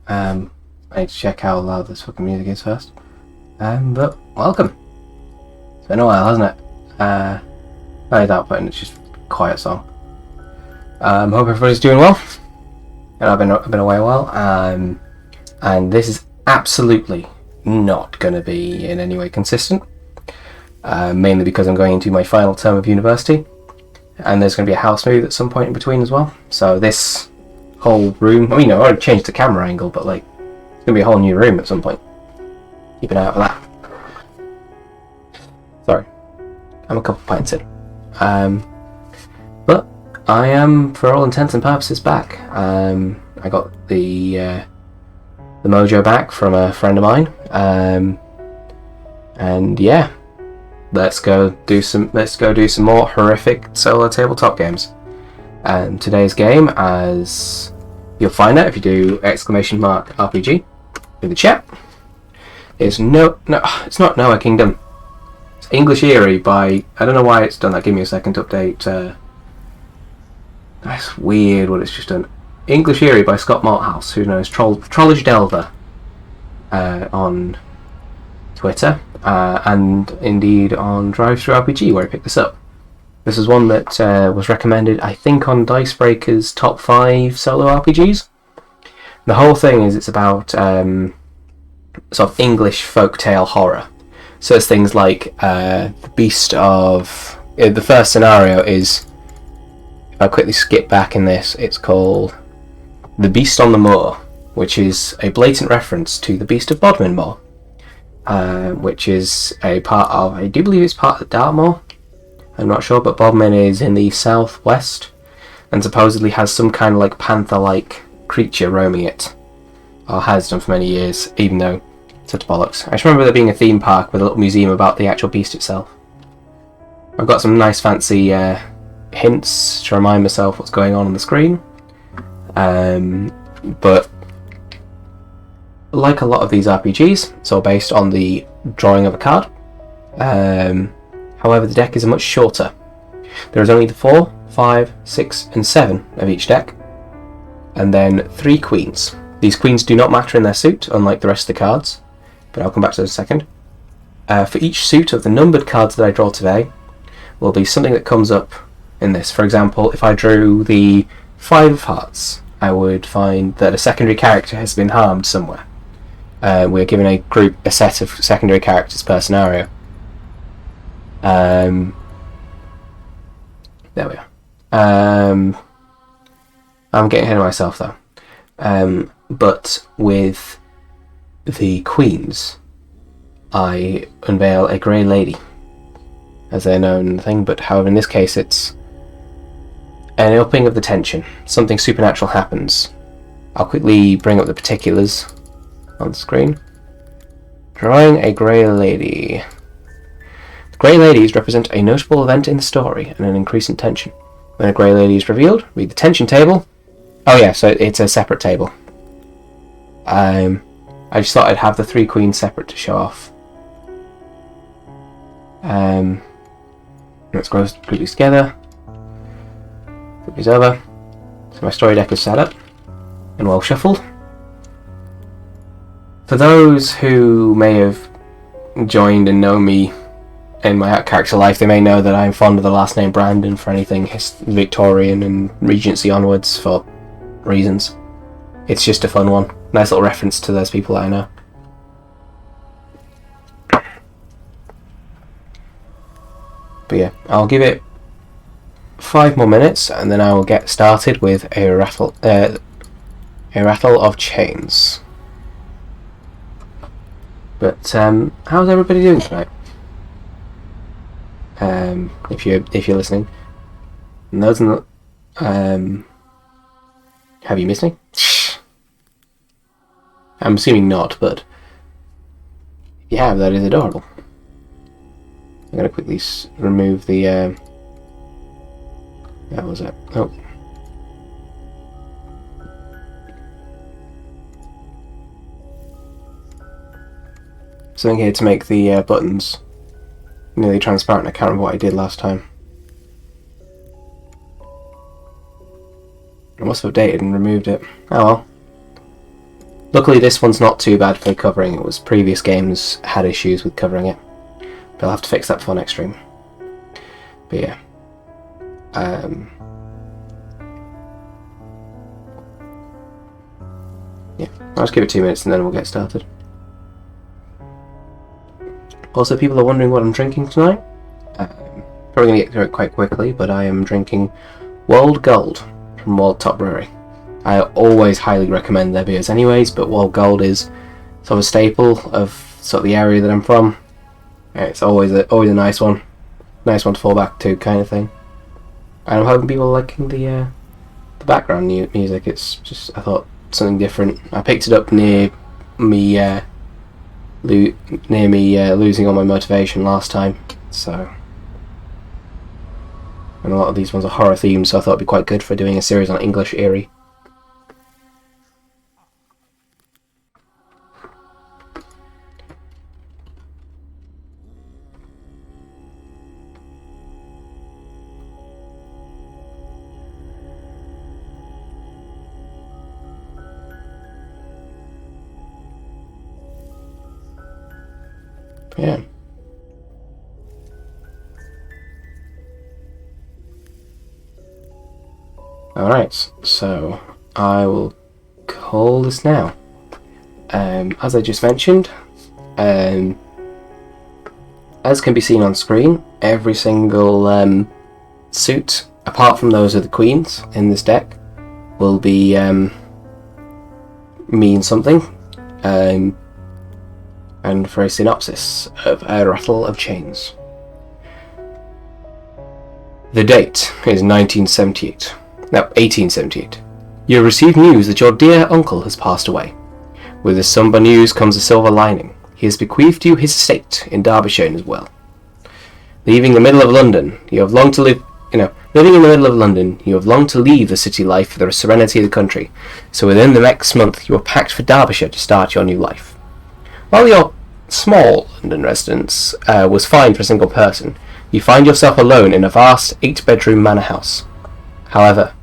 I need to check how loud this fucking music is first. But welcome. It's been a while, hasn't it? Not that point, it's just a quiet song. Hope everybody's doing well. And I've been away a while. And this is absolutely not going to be in any way consistent. Mainly because I'm going into my final term of university. And there's going to be a house move at some point in between as well. So this whole room, I mean, I already changed the camera angle, but like, it's going to be a whole new room at some point. Keep an eye out for that. Sorry, I'm a couple pints in. But I am, for all intents and purposes, back. I got the mojo back from a friend of mine. And yeah, let's go do some more horrific solo tabletop games. Today's game, as you'll find out if you do !RPG in the chat, is it's not Noah Kingdom. It's English Eerie by, I don't know why it's done that. Give me a second to update. That's weird what it's just done. English Eerie by Scott Malthouse, who's known as Trollish Delver on Twitter, and indeed on Drive-Thru RPG, where I picked this up. This is one that was recommended, I think, on Dicebreaker's top 5 solo RPGs. The whole thing is it's about sort of English folktale horror. So it's things like the Beast of... the first scenario is, if I quickly skip back in this, it's called The Beast on the Moor, which is a blatant reference to the Beast of Bodmin Moor, which is a part of, I do believe it's part of Dartmoor. I'm not sure, but Bodmin is in the southwest and supposedly has some kind of like panther-like creature roaming it, or has done for many years, even though it's such bollocks. I just remember there being a theme park with a little museum about the actual beast itself. I've got some nice fancy hints to remind myself what's going on the screen, but like a lot of these RPGs, it's all based on the drawing of a card. However, the deck is much shorter. There is only the 4, 5, 6 and 7 of each deck, and then 3 queens. These queens do not matter in their suit, unlike the rest of the cards, but I'll come back to that in a second. For each suit of the numbered cards that I draw today, will be something that comes up in this. For example, if I drew the 5 of hearts, I would find that a secondary character has been harmed somewhere. We're given a set of secondary characters per scenario. There we are. I'm getting ahead of myself though. But with the queens, I unveil a grey lady, as they're known in the thing, but however in this case it's an upping of the tension. Something supernatural happens. I'll quickly bring up the particulars on the screen. Drawing a grey lady. The grey ladies represent a notable event in the story and an increase in tension. When a grey lady is revealed, read the tension table. Oh yeah, so it's a separate table. I just thought I'd have the 3 queens separate to show off. Let's go quickly together. Flip these over. So my story deck is set up and well shuffled. For those who may have joined and know me in my character life, they may know that I'm fond of the last name Brandon for anything Victorian and Regency onwards for reasons. It's just a fun one. Nice little reference to those people that I know. But yeah, I'll give it 5 more minutes and then I will get started with a rattle of chains. But how's everybody doing tonight? If you're listening, and those in the, have you missed me? I'm assuming not, but if you have, that is adorable. I'm gonna quickly remove the. That was it. Oh. Something here to make the buttons nearly transparent. I can't remember what I did last time. I must have updated and removed it. Oh well. Luckily this one's not too bad for covering. It was previous games had issues with covering it. But I'll have to fix that for next stream. But yeah. Yeah, I'll just give it 2 minutes and then we'll get started. Also, people are wondering what I'm drinking tonight. Probably going to get through it quite quickly, but I am drinking World Gold from Tabletop Brewery. I always highly recommend their beers anyways, but World Gold is sort of a staple of sort of the area that I'm from. It's always a nice one to fall back to, kind of thing. And I'm hoping people are liking the background music. It's just, I thought, something different. I picked it up near me losing all my motivation last time, so. And a lot of these ones are horror themed, so I thought it'd be quite good for doing a series on English Eerie. Yeah. Alright, so I will call this now. As I just mentioned, as can be seen on screen, every single suit, apart from those of the queens in this deck, will be mean something. And for a synopsis of a Rattle of Chains. The date is 1878. You have received news that your dear uncle has passed away. With the sombre news comes a silver lining. He has bequeathed you his estate in Derbyshire as well. Living in the middle of London, you have longed to leave the city life for the serenity of the country. So within the next month, you are packed for Derbyshire to start your new life. While your small London residence was fine for a single person, you find yourself alone in a vast 8-bedroom manor house. However,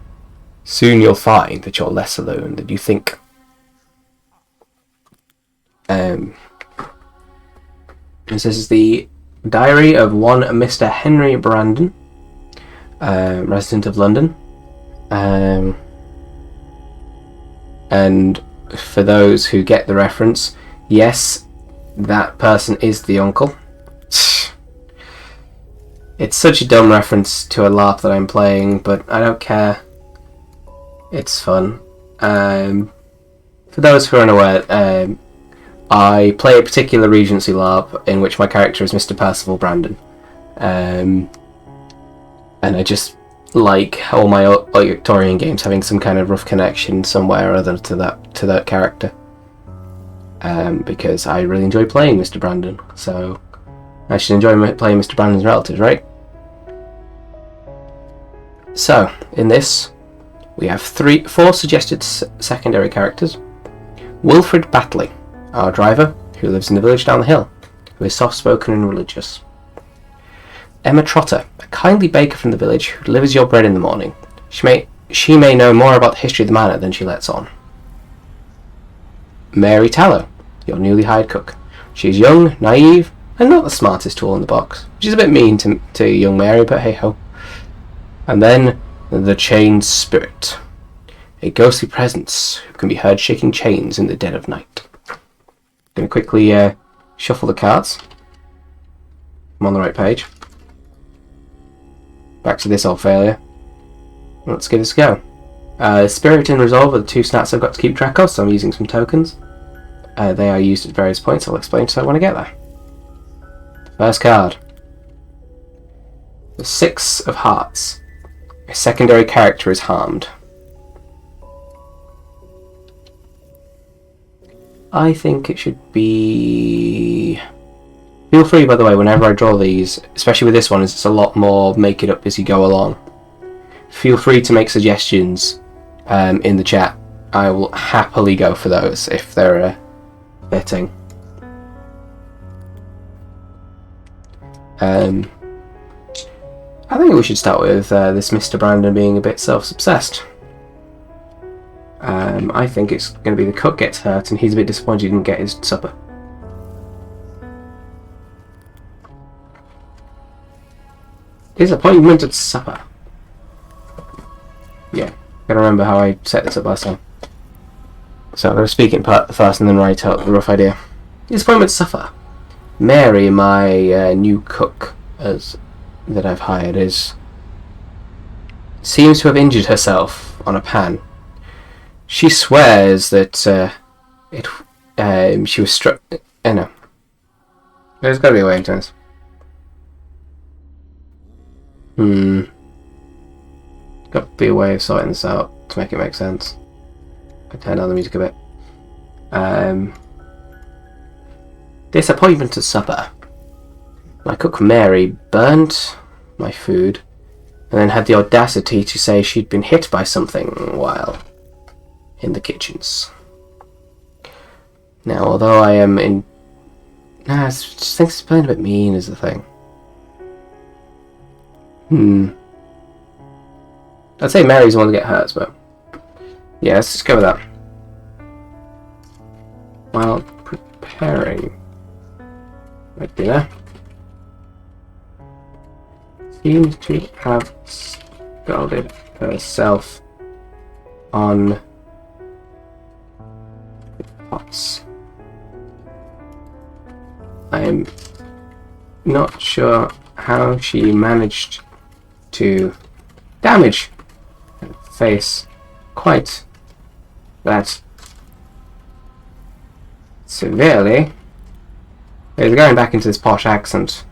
soon you'll find that you're less alone than you think. This is the diary of one Mr. Henry Brandon, resident of London. And for those who get the reference, yes, that person is the uncle. It's such a dumb reference to a LARP that I'm playing, but I don't care. It's fun. For those who are unaware, I play a particular Regency LARP in which my character is Mr. Percival Brandon. And I just like all my Victorian games having some kind of rough connection somewhere or other to that character. Because I really enjoy playing Mr. Brandon, so I should enjoy playing Mr. Brandon's relatives, right? So, in this, we have four suggested secondary characters. Wilfred Batley, our driver, who lives in the village down the hill, who is soft-spoken and religious. Emma Trotter, a kindly baker from the village who delivers your bread in the morning. She may know more about the history of the manor than she lets on. Mary Tallow, your newly hired cook. She's young, naive, and not the smartest tool in the box, which is a bit mean to young Mary, but hey ho. And then the Chained Spirit, a ghostly presence who can be heard shaking chains in the dead of night. Going to quickly shuffle the cards. I'm on the right page. Back to this old failure. Let's give this a go. Spirit and Resolve are the two stats I've got to keep track of, so I'm using some tokens. They are used at various points. I'll explain to you when I get there. First card. The Six of Hearts. A secondary character is harmed. I think it should be... Feel free, by the way, whenever I draw these, especially with this one, as it's a lot more make it up as you go along. Feel free to make suggestions in the chat. I will happily go for those if they're fitting. I think we should start with this Mr. Brandon being a bit self-obsessed. I think it's going to be the cook gets hurt and he's a bit disappointed he didn't get his supper. Disappointment at supper. Yeah, gotta remember how I set this up last time. So I'm going to speak in part first and then write out the rough idea. Disappointment suffer. Mary, my new cook that I've hired, seems to have injured herself on a pan. She swears that she was struck. No, there's got to be a way into this. Got to be a way of sorting this out to make it make sense. I turn down the music a bit. Disappointment at supper. My cook Mary burnt my food and then had the audacity to say she'd been hit by something while in the kitchens. Now, although I am in... I just think it's playing a bit mean is the thing. I'd say Mary's the one to get hurt, but... yeah, let's just go with that. While preparing my dinner, seems to have scalded herself on the pots. I'm not sure how she managed to damage her face quite that severely. He's going back into this posh accent.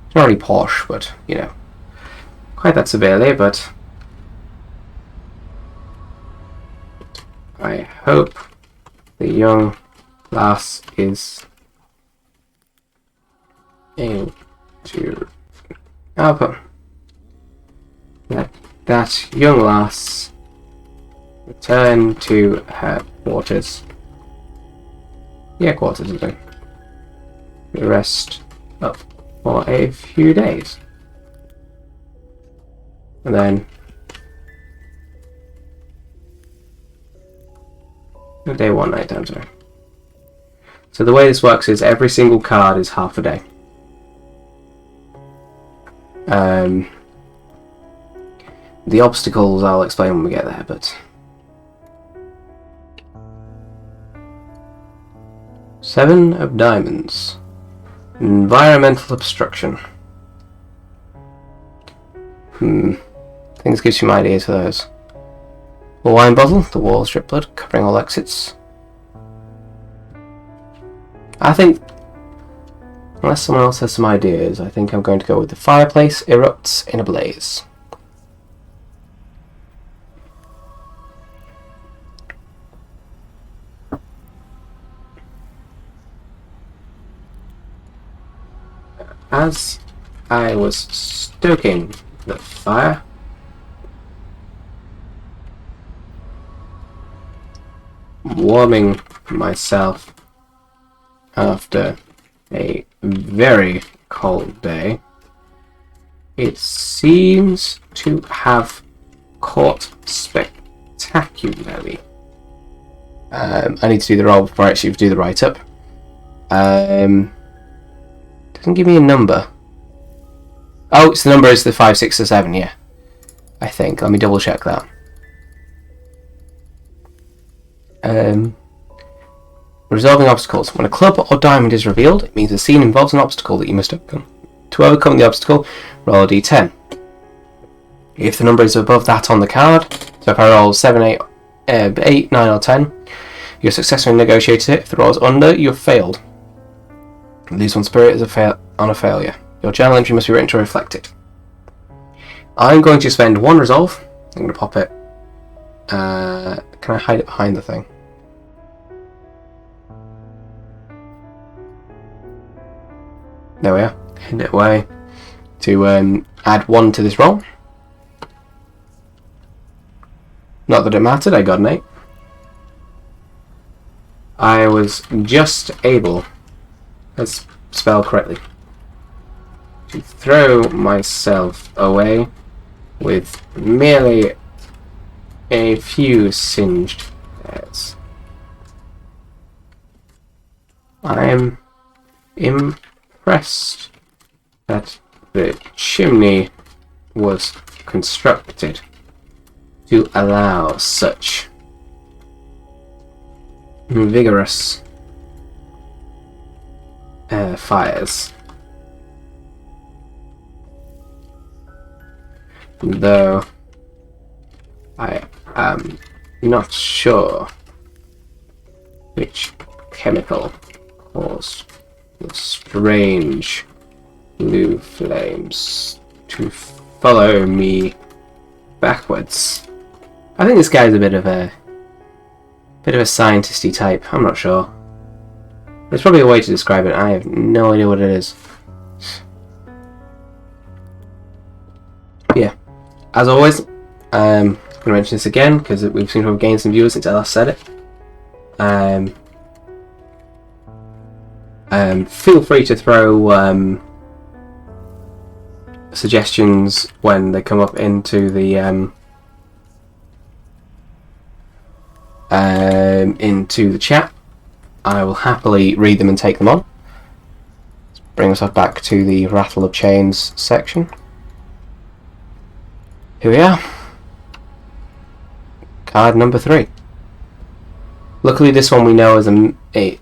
It's not really posh, but, you know, quite that severely, but I hope the young lass is able to help that young lass return to her quarters. Yeah, quarters again. Rest up for a few days. And then day one, night time, sorry. So the way this works is every single card is half a day. The obstacles I'll explain when we get there, but 7 of diamonds. Environmental obstruction. Things gives you ideas for those. A wine bottle, the wall strip blood, covering all exits. I think, unless someone else has some ideas, I think I'm going to go with the fireplace erupts in a blaze. As I was stoking the fire, warming myself after a very cold day, it seems to have caught spectacularly. I need to do the roll before I actually do the write-up. Doesn't give me a number. Oh, so the number is the 5, 6, or 7, yeah. I think. Let me double check that. Resolving obstacles. When a club or diamond is revealed, it means the scene involves an obstacle that you must overcome. To overcome the obstacle, roll a d10. If the number is above that on the card, so if I roll 7, 8, 9, or 10, you're successfully negotiated it. If the roll is under, you've failed. Lose one spirit is on a failure. Your journal entry must be written to reflect it. I'm going to spend 1 resolve. I'm going to pop it. Can I hide it behind the thing? There we are. Hid it away. To add 1 to this roll. Not that it mattered, I got an 8. I was just able, let's spell correctly, to throw myself away with merely a few singed fires. I'm impressed that the chimney was constructed to allow such vigorous fires. Though I am not sure which chemical caused the strange blue flames to follow me backwards. I think this guy's a bit of a scientisty type. I'm not sure. There's probably a way to describe it. I have no idea what it is. Yeah. As always, I'm going to mention this again because we've seemed to have gained some viewers since I last said it. Feel free to throw suggestions when they come up into the chat. I will happily read them and take them on. Let's bring us back to the Rattle of Chains section. Here we are. Card number 3. Luckily, this one we know as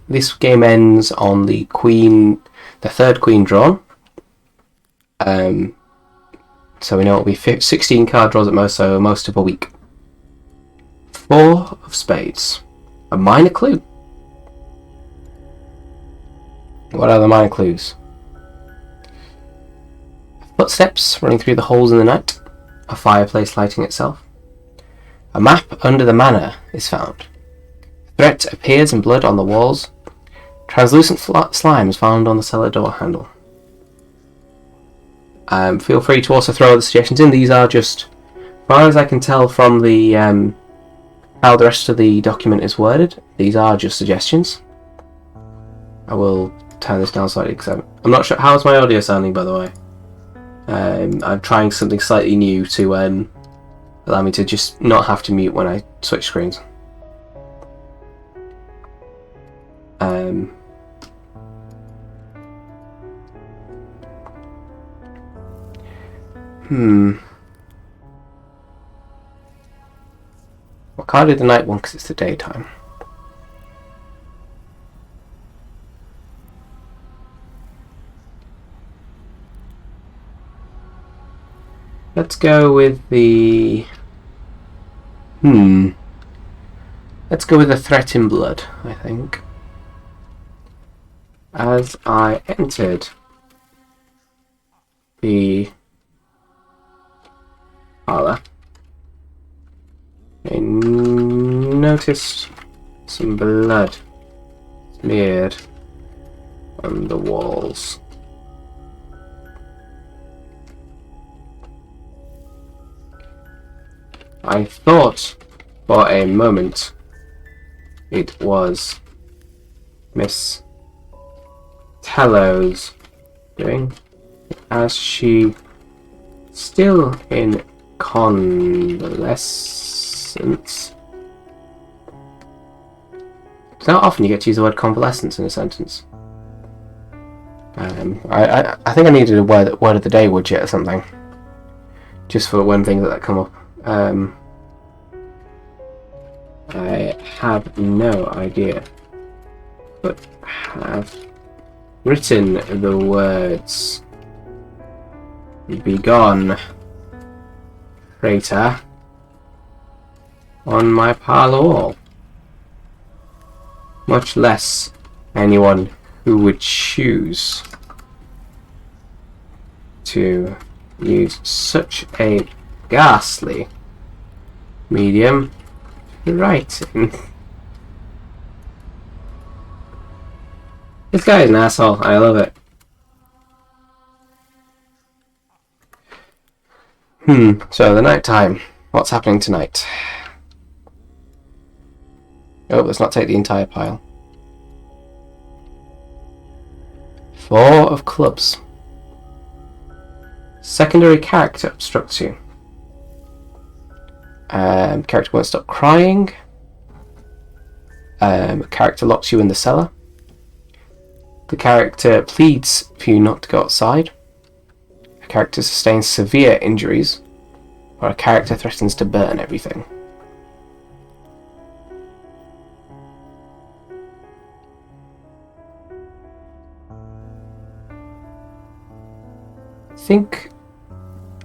this game ends on the third queen drawn. So we know it'll be 16 card draws at most, so most of a week. 4 of spades. A minor clue. What are the minor clues? Footsteps running through the holes in the night. A fireplace lighting itself. A map under the manor is found. Threat appears in blood on the walls. Translucent slime is found on the cellar door handle. Feel free to also throw other suggestions in. These are just, as far as I can tell from the how the rest of the document is worded, these are just suggestions. I will turn this down slightly because I'm not sure. How's my audio sounding, by the way? I'm trying something slightly new to allow me to just not have to mute when I switch screens. Well, I can't do the night one because it's the daytime. Let's go with the... Let's go with the threat in blood, I think. As I entered the parlour, I noticed some blood smeared on the walls. I thought for a moment it was Miss Tello's doing, as she still in convalescence. It's not often you get to use the word convalescence in a sentence. I think I needed a word of the day widget or something, just for when things like that come up. I have no idea, but have written the words "Begone, traitor" on my parlour wall. Much less anyone who would choose to use such a ghastly medium to write in. This guy is an asshole. I love it. So the night time. What's happening tonight? Oh, let's not take the entire pile. 4 of clubs. Secondary character obstructs you. Character won't stop crying. A character locks you in the cellar. The character pleads for you not to go outside. A character sustains severe injuries. Or a character threatens to burn everything. I think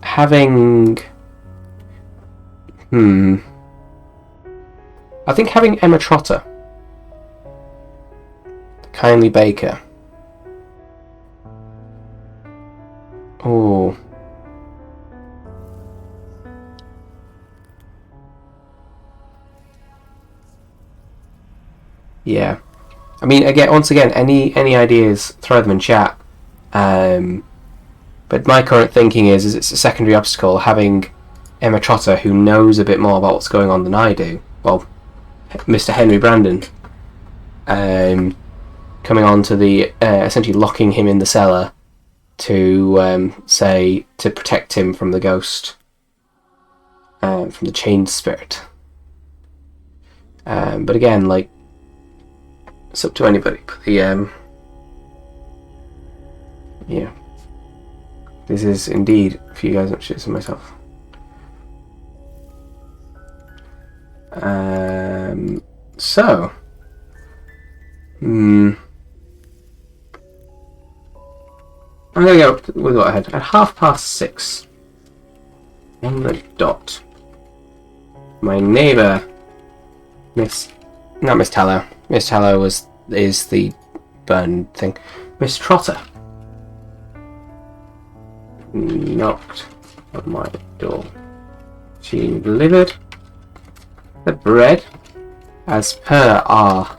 having... I think having Emma Trotter, the kindly baker. Oh. Yeah. I mean, once again, any ideas, throw them in chat. But my current thinking is it's a secondary obstacle having Emma Trotter, who knows a bit more about what's going on than I do. Well, Mr. Henry Brandon, coming on to the essentially locking him in the cellar to to protect him from the ghost, from the chained spirit. But again, like, it's up to anybody. But the yeah, this is indeed for you guys, not shit for myself. So, I'm gonna go with what I had at 6:30 on the dot. My neighbour, Miss Tallow. Miss Tallow is the burn thing. Miss Trotter knocked on my door. She delivered the bread as per our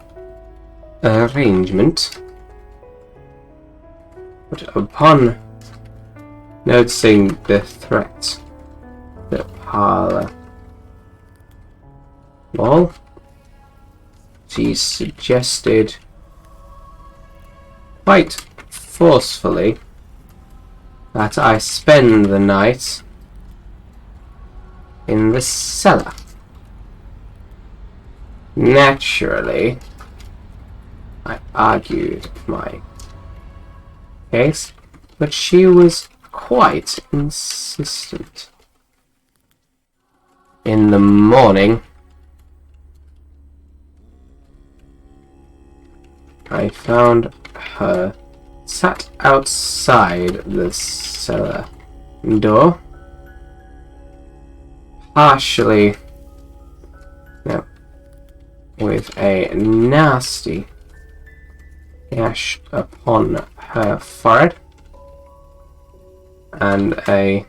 arrangement, but upon noticing the threat, the parlour wall, she suggested quite forcefully that I spend the night in the cellar. Naturally, I argued my case, but she was quite insistent. In the morning, I found her sat outside the cellar door, partially with a nasty gash upon her forehead and a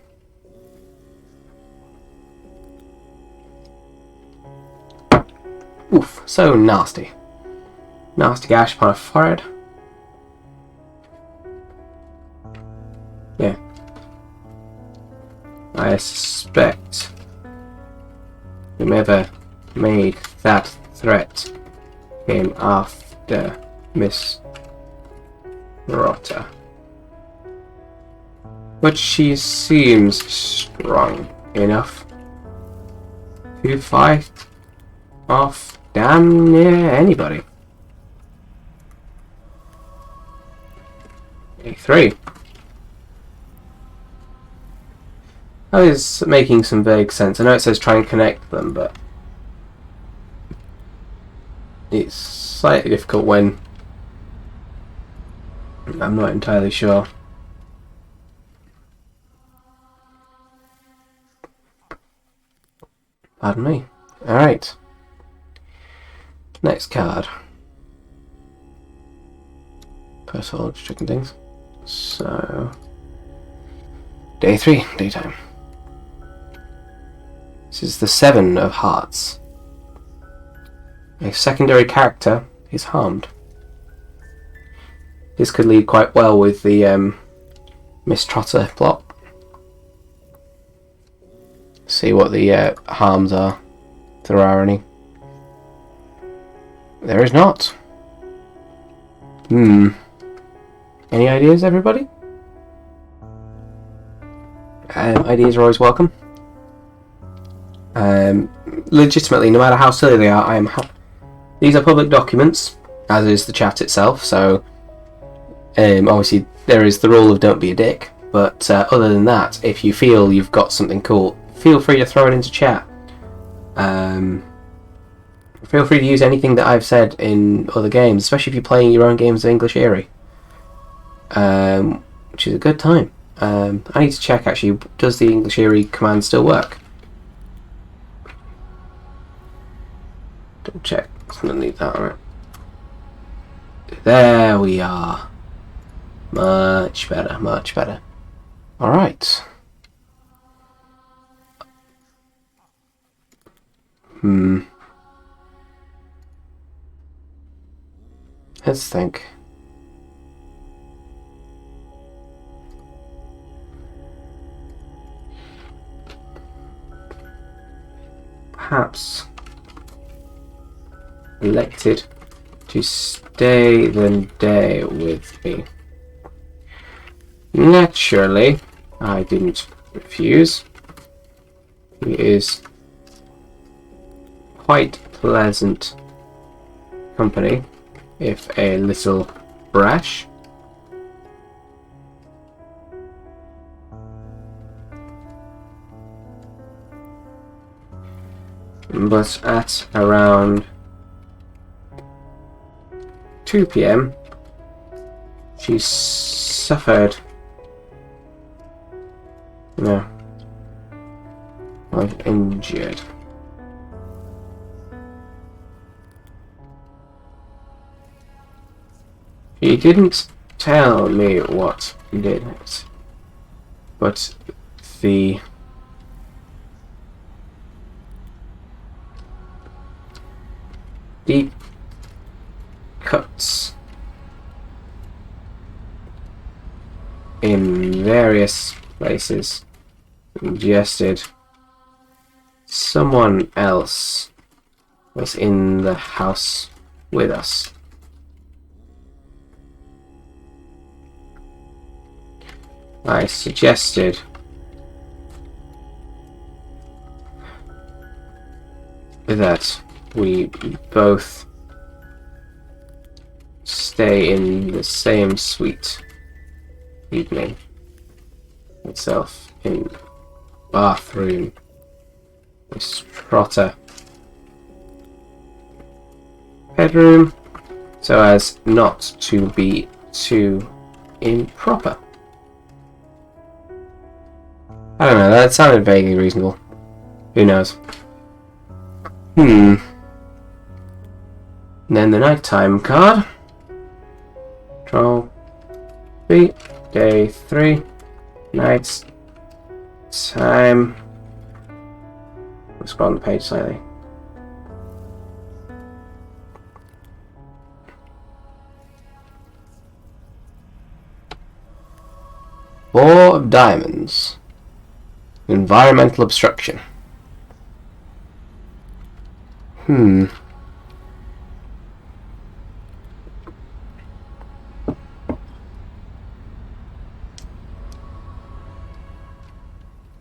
so nasty gash upon her forehead. Yeah, I suspect whomever made that threat came after Miss Trotter, but she seems strong enough to fight off damn near anybody. A3. That is making some vague sense. I know it says try and connect them, but it's slightly difficult when I'm not entirely sure. Pardon me. Alright. Next card. First of all, just checking things. So, day 3, daytime. This is the 7 of Hearts. A secondary character is harmed. This could lead quite well with the Miss Trotter plot. See what the harms are, if there are any. There is not. Any ideas, everybody? Ideas are always welcome. Legitimately, no matter how silly they are, I am happy. these are public documents, as is the chat itself, so obviously there is the rule of don't be a dick, but other than that, if you feel you've got something cool, feel free to throw it into chat. Feel free to use anything that I've said in other games, especially if you're playing your own games of English Eerie, which is a good time. I need to check, actually, does the English Eerie command still work? Double check, it's going to need that on it. There we are. Much better, much better. Alright. Let's think. Perhaps elected to stay the day with me. Naturally, I didn't refuse. He is quite pleasant company, if a little brash. But at around 2 p.m. she suffered was injured. He didn't tell me what did it, but the deep cuts in various places suggested someone else was in the house with us. I suggested that we both stay in the same suite evening itself in bathroom with Trotter bedroom so as not to be too improper. I don't know, that sounded vaguely reasonable. Who knows? And then the nighttime card. Control B, day 3, nights, time. Let's scroll on the page slightly. Four of diamonds. Environmental obstruction. Well,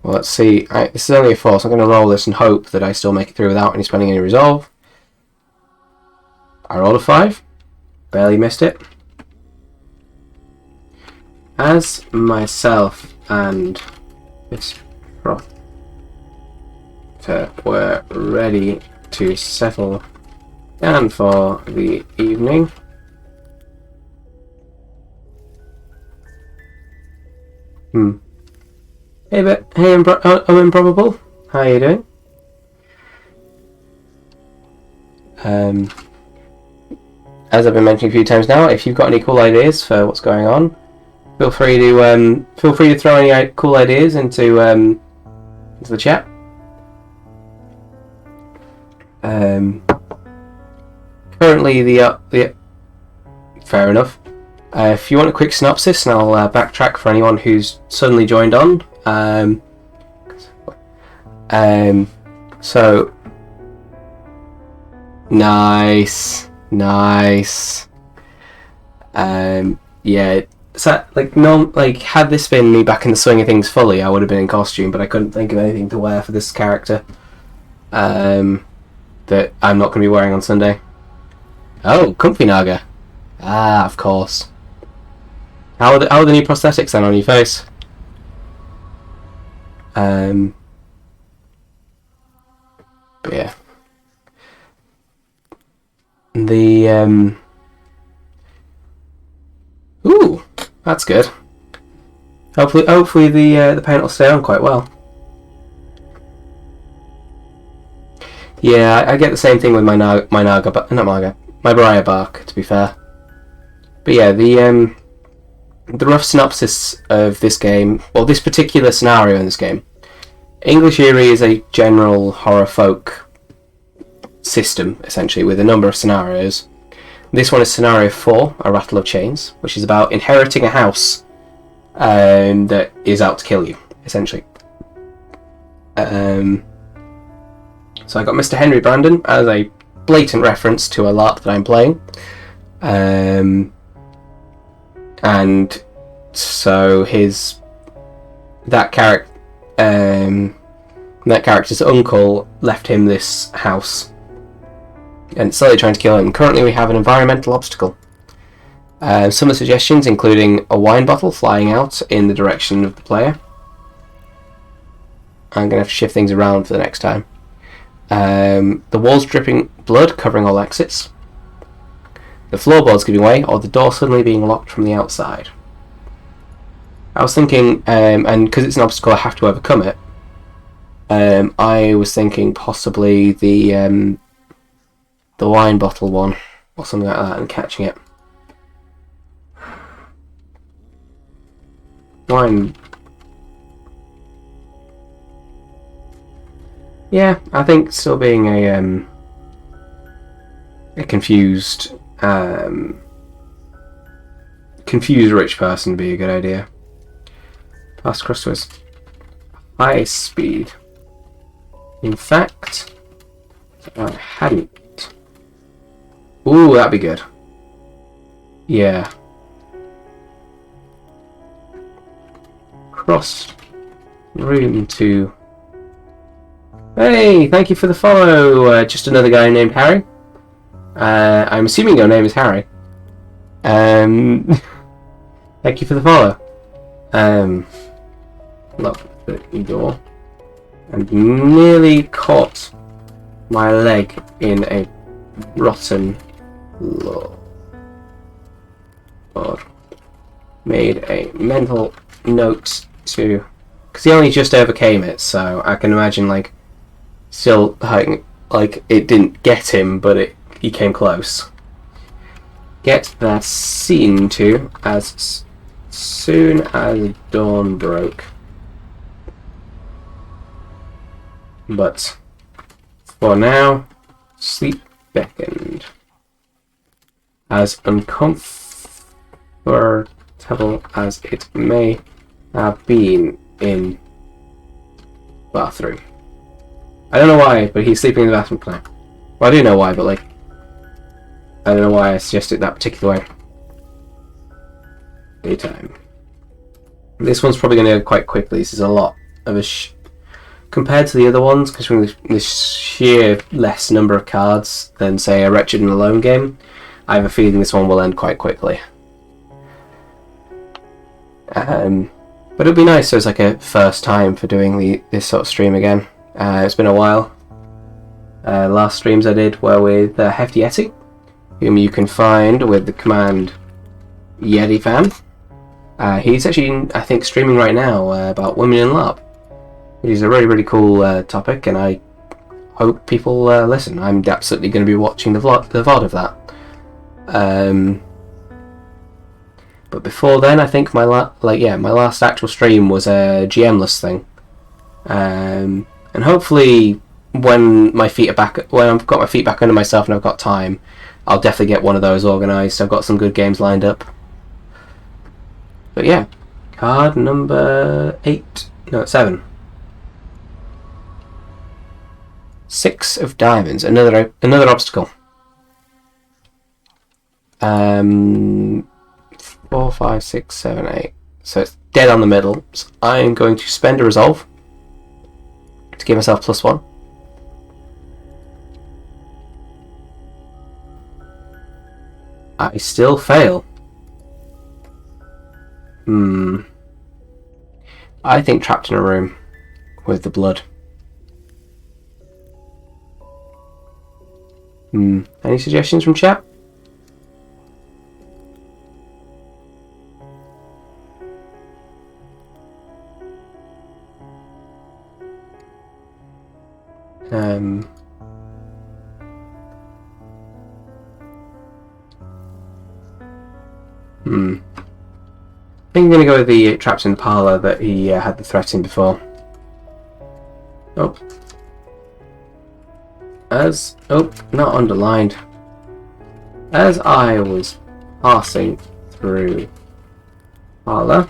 let's see. This is only a 4, so I'm going to roll this and hope that I still make it through without spending any resolve. I rolled a 5. Barely missed it. As myself and this Proctor were ready to settle down for the evening, Hey, Improbable, how are you doing? As I've been mentioning a few times now, if you've got any cool ideas for what's going on, feel free to throw any cool ideas into the chat. Currently, the fair enough. If you want a quick synopsis, and I'll backtrack for anyone who's suddenly joined on. So nice. Yeah. So had this been me back in the swing of things fully, I would have been in costume, but I couldn't think of anything to wear for this character. That I'm not going to be wearing on Sunday. Oh, comfy Naga. Ah, of course. How are the new prosthetics then on your face? But yeah. The Ooh, that's good. Hopefully the paint will stay on quite well. Yeah, I get the same thing with my Naga, but not Naga, my Briar Bark. To be fair, but yeah, the rough synopsis of this game, or this particular scenario in this game. English Eerie is a general horror folk system, essentially, with a number of scenarios. This one is scenario 4, A Rattle of Chains, which is about inheriting a house that is out to kill you, essentially. So I got Mr. Henry Brandon as a blatant reference to a LARP that I'm playing. And so that character's uncle left him this house and it's slowly trying to kill him. Currently we have an environmental obstacle. Some of the suggestions including a wine bottle flying out in the direction of the player. I'm going to have to shift things around for the next time. The walls dripping blood covering all exits. The floorboards giving way, or the door suddenly being locked from the outside. I was thinking, and because it's an obstacle I have to overcome it, I was thinking possibly the wine bottle one, or something like that, and catching it. Wine. Yeah, I think still being a confused rich person would be a good idea. Fast crossways. High speed. In fact, I hadn't. Ooh, that'd be good. Yeah. Cross room to. Hey, thank you for the follow. Just another guy named Harry. I'm assuming your name is Harry. Thank you for the follow. Lock the door. And nearly caught my leg in a rotten log. Made a mental note to, because he only just overcame it, so I can imagine still hurting, it didn't get him, but he came close. Get that scene to as soon as dawn broke. But for now, sleep beckoned. As uncomfortable as it may have been in bathroom. I don't know why, but he's sleeping in the bathroom tonight. Well, I do know why, but I don't know why I suggested that particular way. Daytime. This one's probably going to go quite quickly. This is a lot of a compared to the other ones, because from the sheer less number of cards than say a Wretched and Alone game, I have a feeling this one will end quite quickly. But it'll be nice, so it's like a first time for doing this sort of stream again. It's been a while. Last streams I did were with Hefty Yeti, whom you can find with the command YetiFan. He's actually, I think, streaming right now about women in LARP, which is a really, really cool topic, and I hope people listen. I'm absolutely going to be watching the VOD of that. But before then, I think my last actual stream was a GM-less thing. And hopefully, when I've got my feet back under myself and I've got time, I'll definitely get one of those organised. I've got some good games lined up. But yeah, card number 7. 6 of diamonds, another obstacle. 4, 5, 6, 7, 8. So it's dead on the middle. So I'm going to spend a resolve to give myself +1. I still fail. I think trapped in a room with the blood. Any suggestions from chat? I think I'm going to go with the trapped in the parlour that he had the threat in before. Oh. Not underlined. As I was passing through parlour,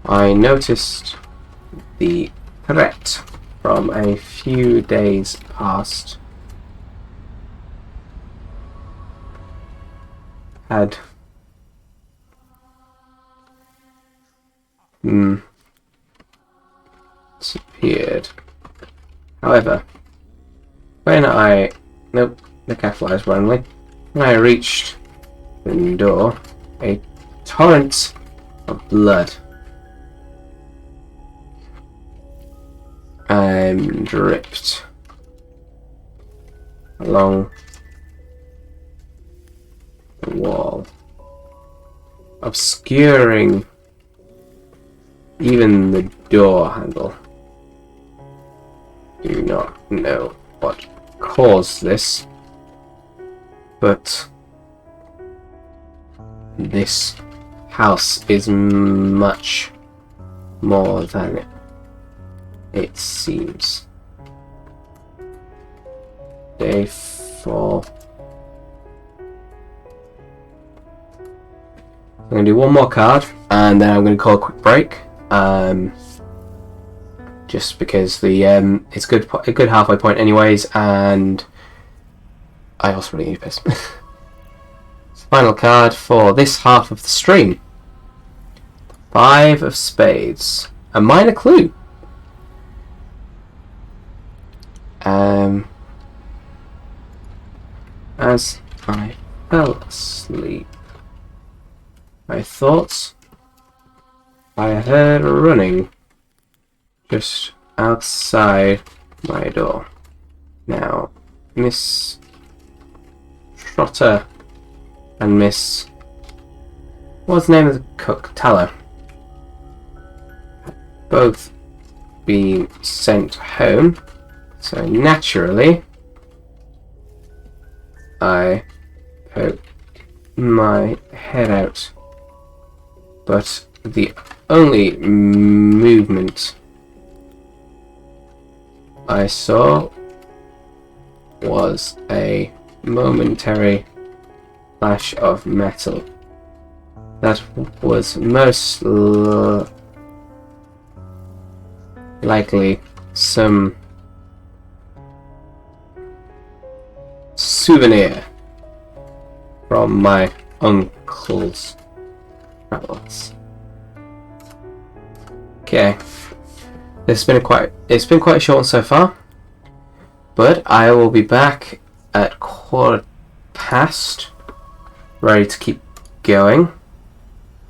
I noticed the threat from a few days past had disappeared. However, when I the cat flies randomly. When I reached the door, a torrent of blood dripped along the wall, obscuring even the door handle. Do not know what caused this, but this house is much more than it seems. Day 4. I'm going to do one more card and then I'm going to call a quick break. Just because the it's a good halfway point anyways, and I also really need a piss. Final card for this half of the stream. 5 of spades. A minor clue. As I fell asleep, I thought I heard running just outside my door. Now, Miss Trotter and Miss... what's the name of the cook? Tallow. Both been sent home, so naturally I poked my head out, but the only movement I saw was a momentary flash of metal that was most likely some souvenir from my uncle's travels. Okay, it's been quite a short one so far, but I will be back at 1:15, ready to keep going.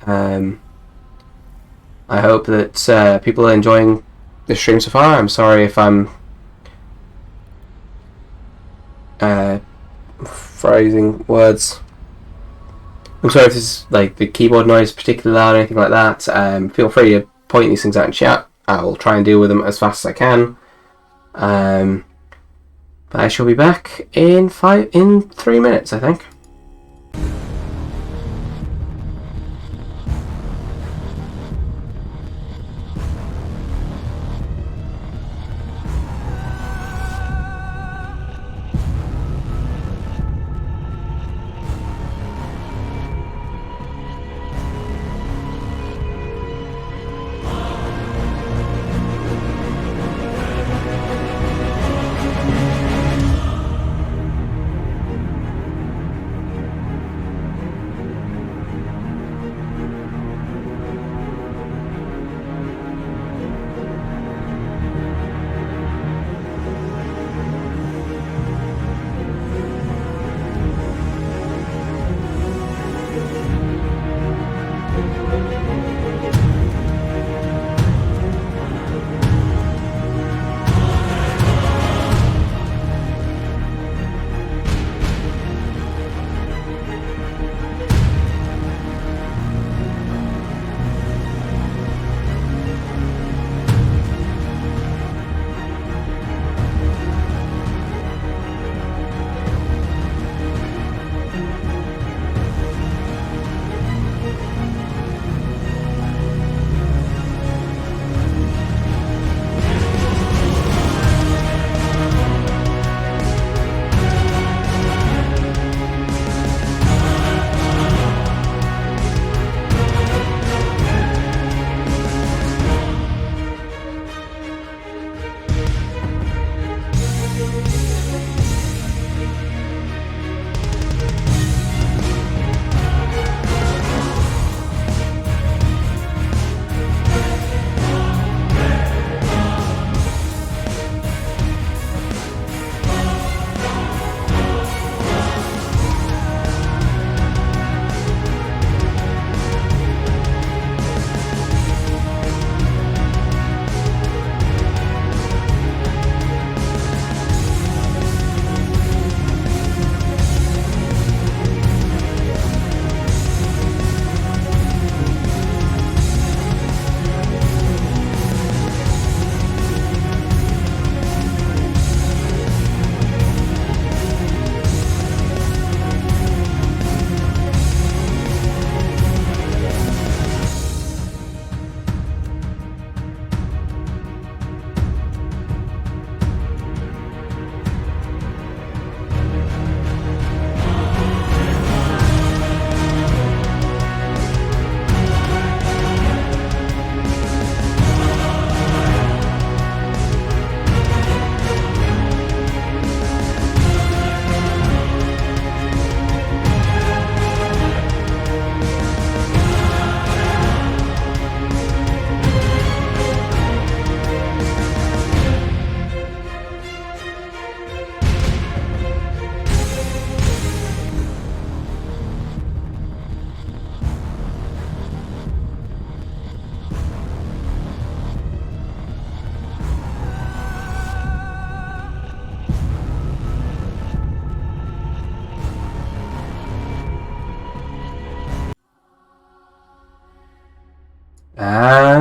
I hope that people are enjoying the stream so far. I'm sorry if I'm phrasing words. I'm sorry if this is like the keyboard noise particularly loud or anything like that. Feel free to point these things out in chat. I will try and deal with them as fast as I can. But I shall be back in 3 minutes, I think.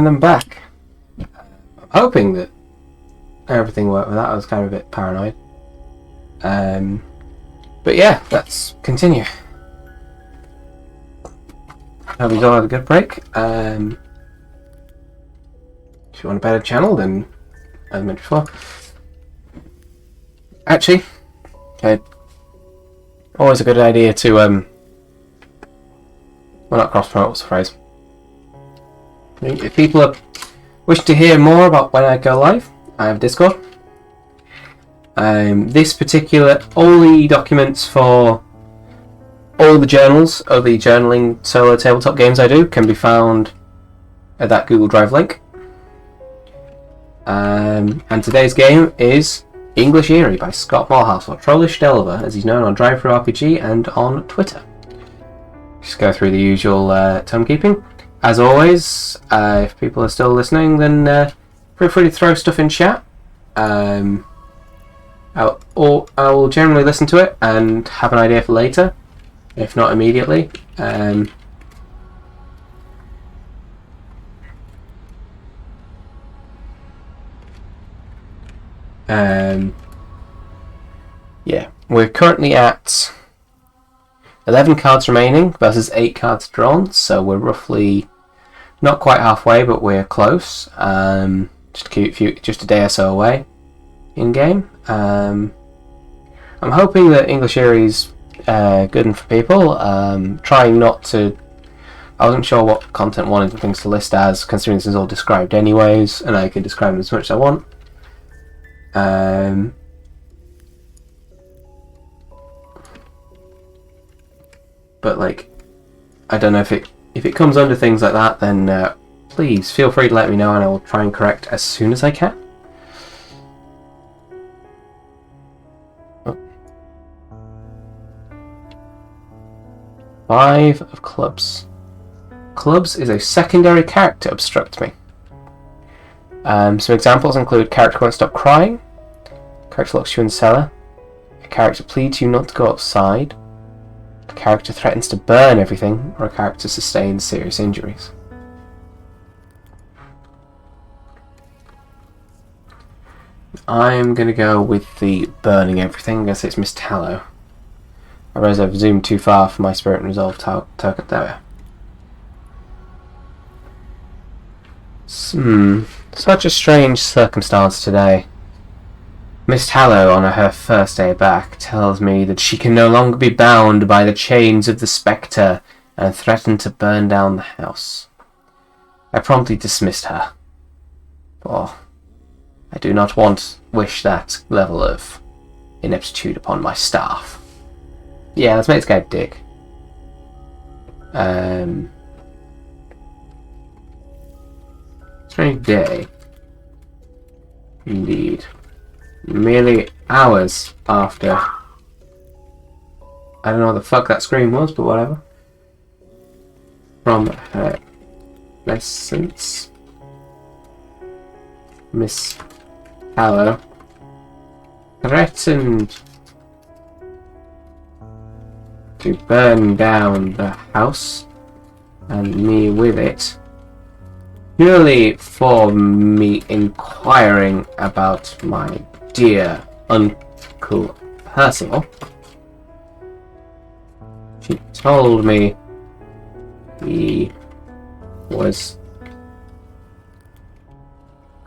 And I'm back. I'm hoping that everything worked with that. I was kind of a bit paranoid. But yeah, let's continue. Hope you all had a good break. If you want a better channel, then as I mentioned before. Actually, okay, always a good idea to well, not cross promote, what's the phrase? If people wish to hear more about when I go live, I have Discord. This particular, all the documents for all the journals of the journaling solo tabletop games I do can be found at that Google Drive link. And today's game is English Eerie by Scott Morehouse, or Trollish Delver, as he's known on DriveThruRPG and on Twitter. Just go through the usual time keeping. As always, if people are still listening, then feel free to throw stuff in chat. I will generally listen to it and have an idea for later, if not immediately. Yeah, we're currently at 11 cards remaining versus 8 cards drawn, so we're roughly not quite halfway, but we're close. Just a day or so away in game. I'm hoping that English Eerie's good enough for people. Trying not to. I wasn't sure what content wanted the things to list as, considering this is all described anyways, and I can describe them as much as I want. But like, I don't know if it comes under things like that, then please feel free to let me know, and I will try and correct as soon as I can. Oh. 5 of clubs. Clubs is a secondary character obstruct me. Some examples include character won't stop crying, character locks you in the cellar, a character pleads you not to go outside, a character threatens to burn everything, or a character sustains serious injuries. I'm going to go with the burning everything. I guess it's Miss Tallow. I realize I've zoomed too far for my Spirit and Resolve token. There we are. Such a strange circumstance today. Miss Tallow, on her first day back, tells me that she can no longer be bound by the chains of the Spectre and threatened to burn down the house. I promptly dismissed her, for I do not wish that level of ineptitude upon my staff. Yeah, let's make this guy a dick. Strange day. Indeed. Merely hours after. I don't know what the fuck that scream was, but whatever. From her essence, Miss Tallow threatened to burn down the house, and me with it, purely for me inquiring about my dear Uncle Percival. She told me he was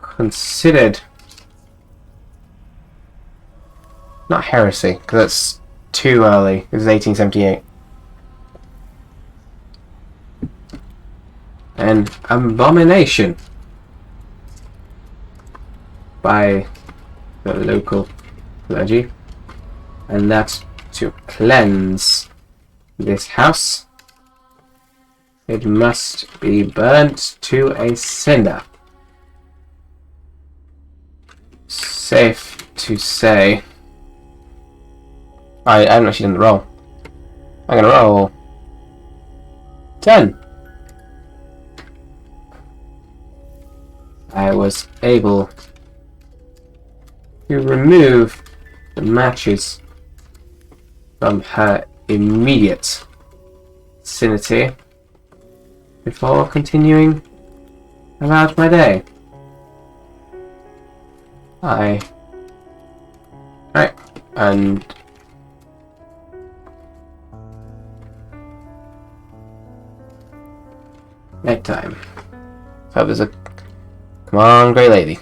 considered not heresy, because that's too early. It was 1878. An abomination by the local clergy, and that to cleanse this house, it must be burnt to a cinder. Safe to say, I haven't actually done the roll. I'm gonna roll 10. I was able to remove the matches from her immediate vicinity before continuing about my day. Right, and nighttime. So there's a... Come on, Grey Lady.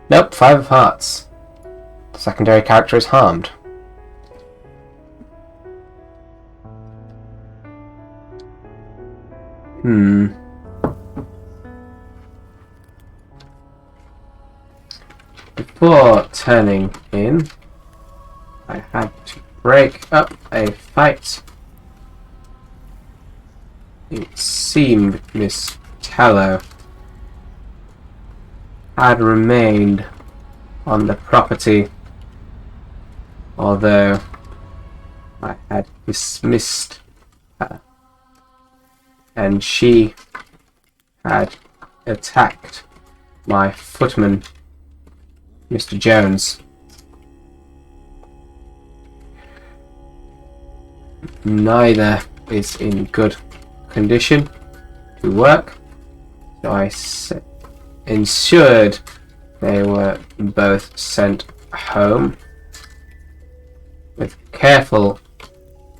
Nope, 5 of Hearts. The secondary character is harmed. Before turning in, I had to break up a fight. It seemed Miss Tallow had remained on the property, although I had dismissed her, and she had attacked my footman, Mr. Jones. Neither is in good condition to work, so I ensured they were both sent home with careful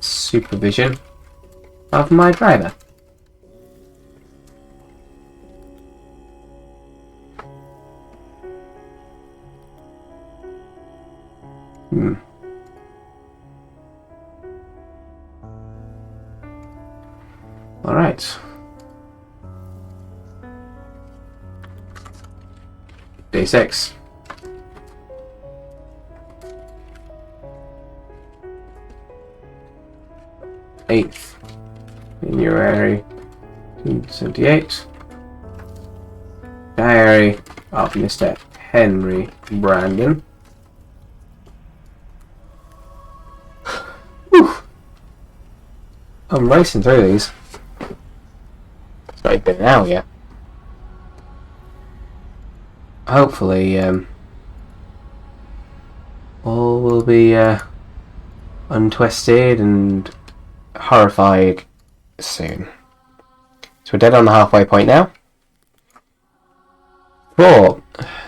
supervision of my driver. Alright. Day 6. Eighth January 1978. Diary of Mr. Henry Brandon. I'm racing through these. It's not even been an hour yet. Hopefully, all will be untwisted and horrified soon. So we're dead on the halfway point now. 4.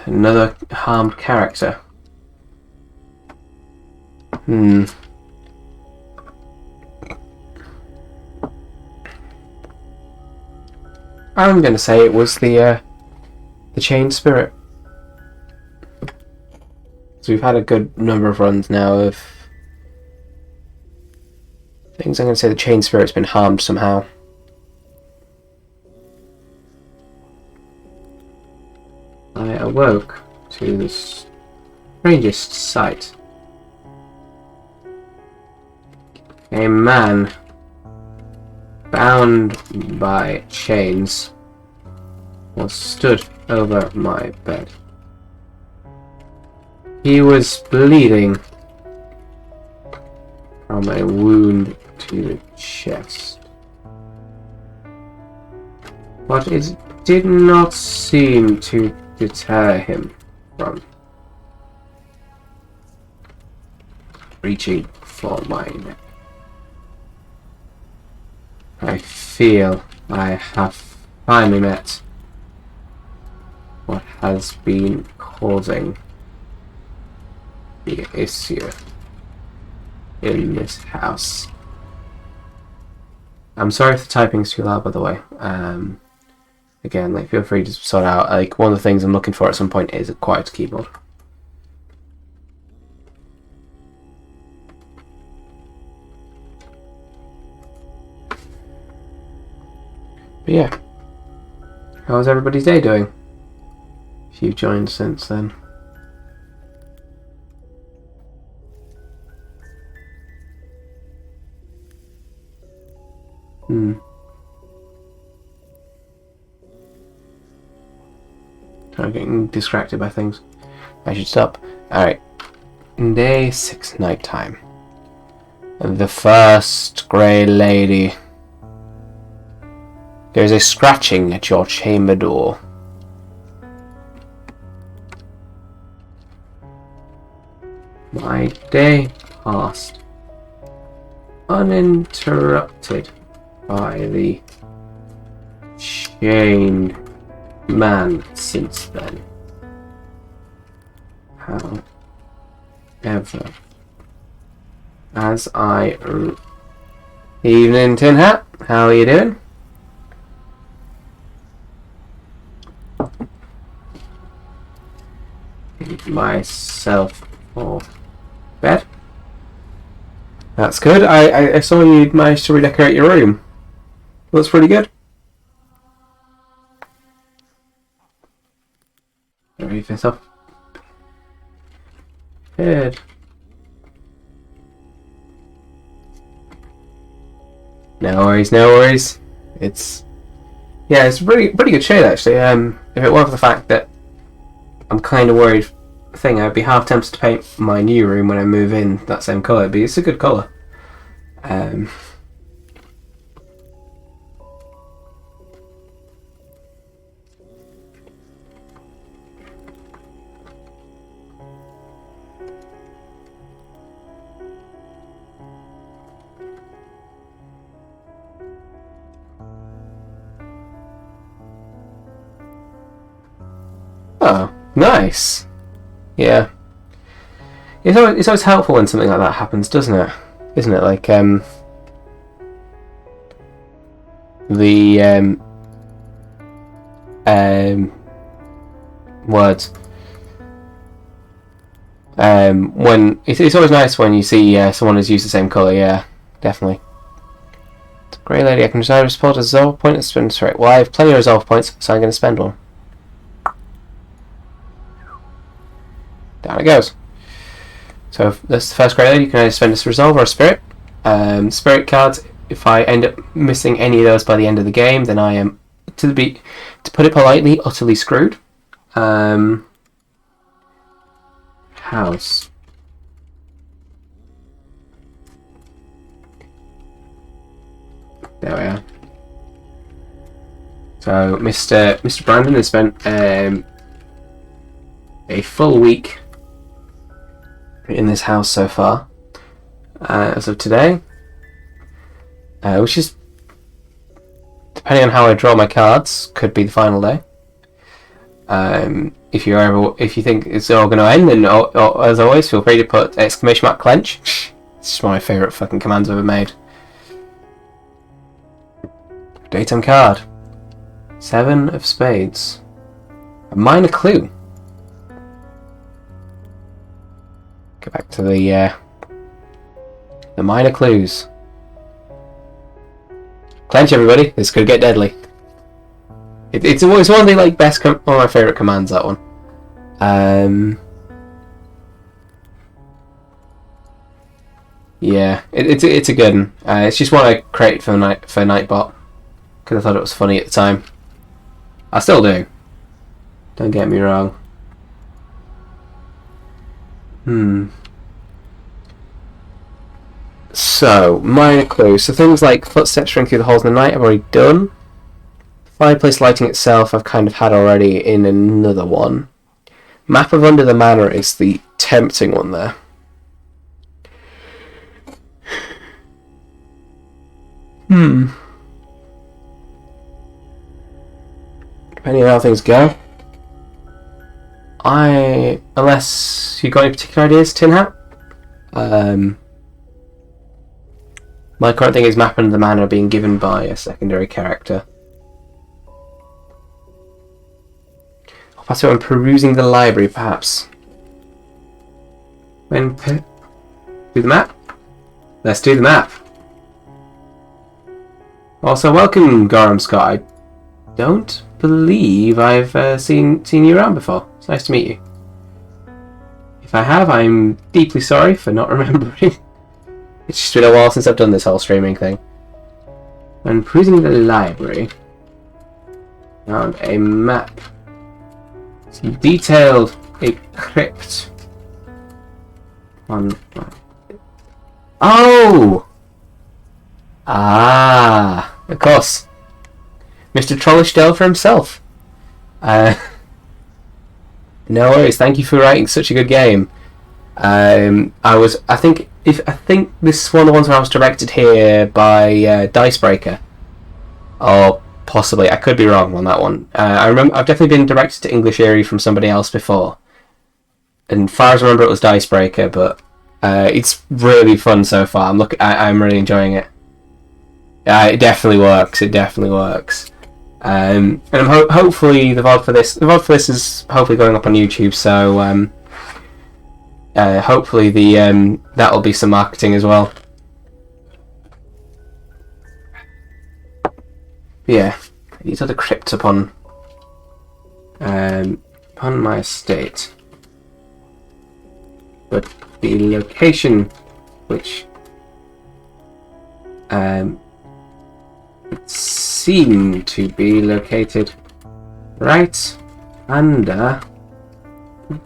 Another harmed character. I'm going to say it was the Chained Spirit. So we've had a good number of runs now of things. I'm going to say the Chained Spirit's been harmed somehow. I awoke to the strangest sight. A man bound by chains was stood over my bed. He was bleeding from a wound to the chest, but it did not seem to deter him from reaching for my neck. I feel I have finally met what has been causing the issue in this house. I'm sorry if the typing's too loud, by the way. Again, like, feel free to sort out. Like, one of the things I'm looking for at some point is a quiet keyboard. But yeah, how's everybody's day doing? If you've joined since then. I'm getting distracted by things. I should stop. Alright. Day 6, nighttime. The first Grey Lady. There is a scratching at your chamber door. My day passed uninterrupted by the chained man since then. However, as I... Evening, Tin Hat. How are you doing? Myself for bed. That's good. I saw you managed to redecorate your room. Looks pretty good. Ready for yourself. Good. No worries, no worries. It's it's a pretty good shade actually. If it weren't for the fact that I'm kind of worried, I'd be half tempted to paint my new room when I move in that same colour, but it's a good colour. Oh, nice. Yeah. It's always helpful when something like that happens, doesn't it? Isn't it? Like the words. When it's always nice when you see someone has used the same colour. Yeah, definitely. Grey lady, I can decide to support a resolve point and spend straight. Well, I have plenty of resolve points, so I'm going to spend one. Down it goes. So if that's the first grey lady, you can either spend a resolve or a spirit. Spirit cards, if I end up missing any of those by the end of the game, then I am, to put it politely, utterly screwed. House. There we are. So Mr. Brandon has spent a full week in this house so far, as of today, which is, depending on how I draw my cards, could be the final day. If you think it's all going to end, then as always, feel free to put ! Clench. It's just one of my favourite fucking commands I've ever made. Daytime card. 7 of spades. A minor clue. Go back to the minor clues. Clench, everybody. This could get deadly. It's one of the one of my favourite commands. That one. Yeah, it's a good one. It's just one I created for Nightbot because I thought it was funny at the time. I still do. Don't get me wrong. So, minor clues. So things like footsteps ring through the holes in the night I've already done. Fireplace lighting itself I've kind of had already in another one. Map of Under the Manor is the tempting one there. Depending on how things go. Unless you got any particular ideas, Tin Hat? My current thing is Map Under the Manor being given by a secondary character. I'll pass it on perusing the library, perhaps. Do the map? Let's do the map. Also, welcome, Gorham Scott. I don't believe I've seen you around before. It's nice to meet you. If I have, I'm deeply sorry for not remembering. It's just been a while since I've done this whole streaming thing. When perusing the library, found a map. It's detailed a crypt on. Oh! Ah, of course. Mr. Trollishdale for himself. No worries. Thank you for writing such a good game. I think this is one of the ones where I was directed here by Dicebreaker, or Possibly. I could be wrong on that one. I remember I've definitely been directed to English Eerie from somebody else before. And far as I remember, it was Dicebreaker, but it's really fun so far. I'm really enjoying it. It definitely works. It definitely works. And I'm hopefully the VOD for this is hopefully going up on YouTube. So hopefully that'll be some marketing as well. Yeah, these are the crypts upon my estate. But the location, which seemed to be located right under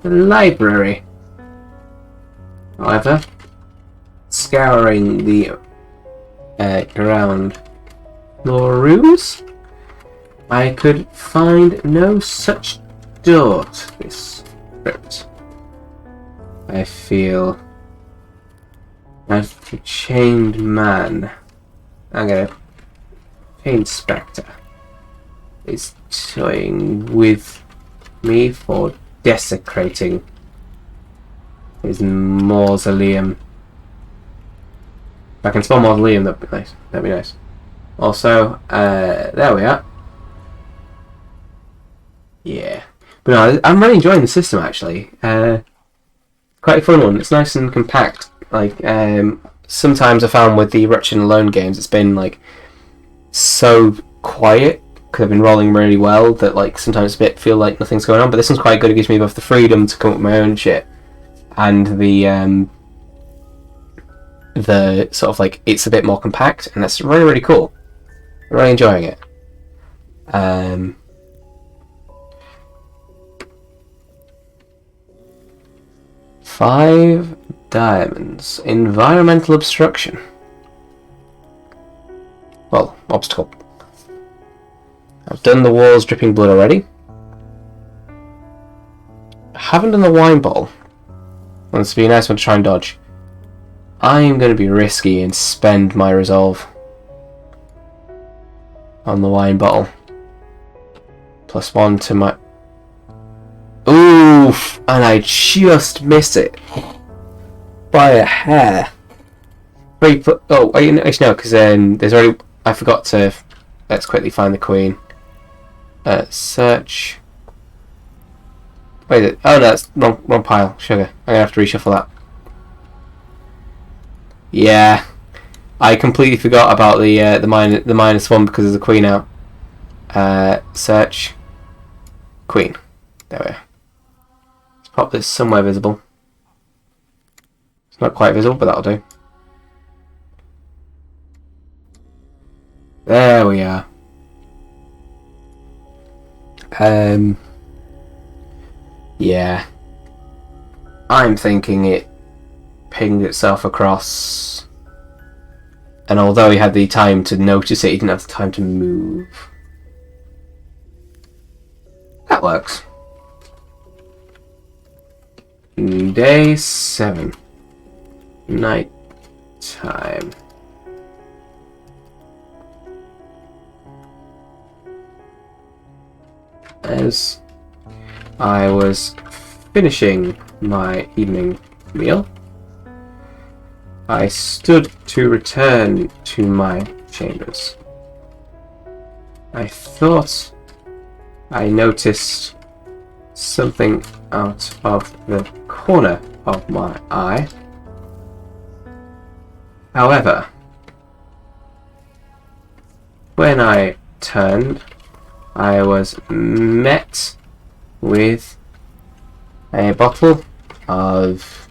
the library. However, scouring the ground floor rooms, I could find no such door to this crypt. I feel like a chained man. The inspector is toying with me for desecrating his mausoleum. If I can spell mausoleum, that'd be nice. That'd be nice. Also, there we are. Yeah, but no, I'm really enjoying the system actually. Quite a fun one. It's nice and compact. Like sometimes I found with the Ratchet and Alone games, it's been like so quiet because I've been rolling really well that like sometimes a bit feel like nothing's going on. But this one's quite good. It gives me both the freedom to come up with my own shit and the sort of like it's a bit more compact, and that's really really cool. I'm really enjoying it. 5 diamonds. Environmental obstruction. Well, obstacle. I've done the walls dripping blood already. I haven't done the wine bottle. Well, this would be a nice one to try and dodge. I'm going to be risky and spend my resolve on the wine bottle. +1 to my... Oof! And I just missed it by a hair. Oh, actually no, because there's already... I forgot to... Let's quickly find the queen. Search. Wait, oh no, that's wrong pile. Sugar. I'm gonna have to reshuffle that. Yeah, I completely forgot about the -1 because there's a queen out. Search. Queen. There we are. Let's pop this somewhere visible. It's not quite visible, but that'll do. There we are. Yeah. I'm thinking it pinged itself across, and although he had the time to notice it, he didn't have the time to move. That works. Day 7. Night time. As I was finishing my evening meal, I stood to return to my chambers. I thought I noticed something out of the corner of my eye. However, when I turned, I was met with a bottle of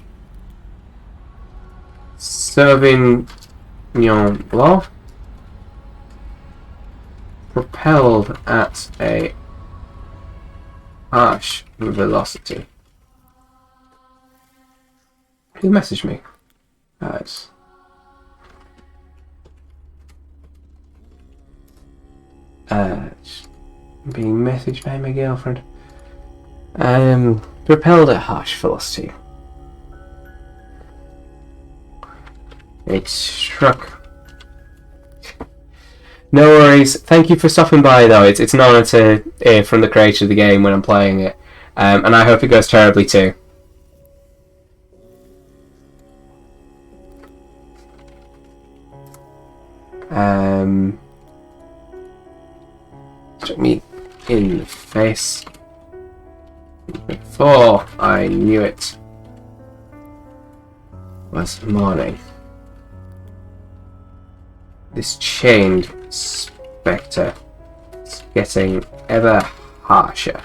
Sauvignon Blanc propelled at a harsh velocity. Who messaged me? It's being messaged by my girlfriend. Propelled at harsh velocity. It struck No worries. Thank you for stopping by, though. It's an honour to hear from the creator of the game when I'm playing it. And I hope it goes terribly too. Struck me in the face before I knew it was morning. This chained spectre is getting ever harsher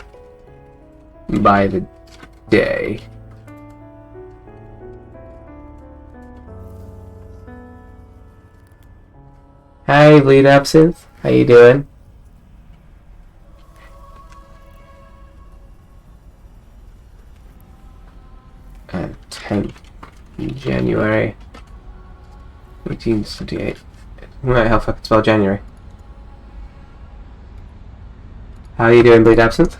by the day. Hey, Bleed Absinthe. How you doing? And 10th January 1878. Right, how fucking spell January. How you doing, Bleed Absinthe?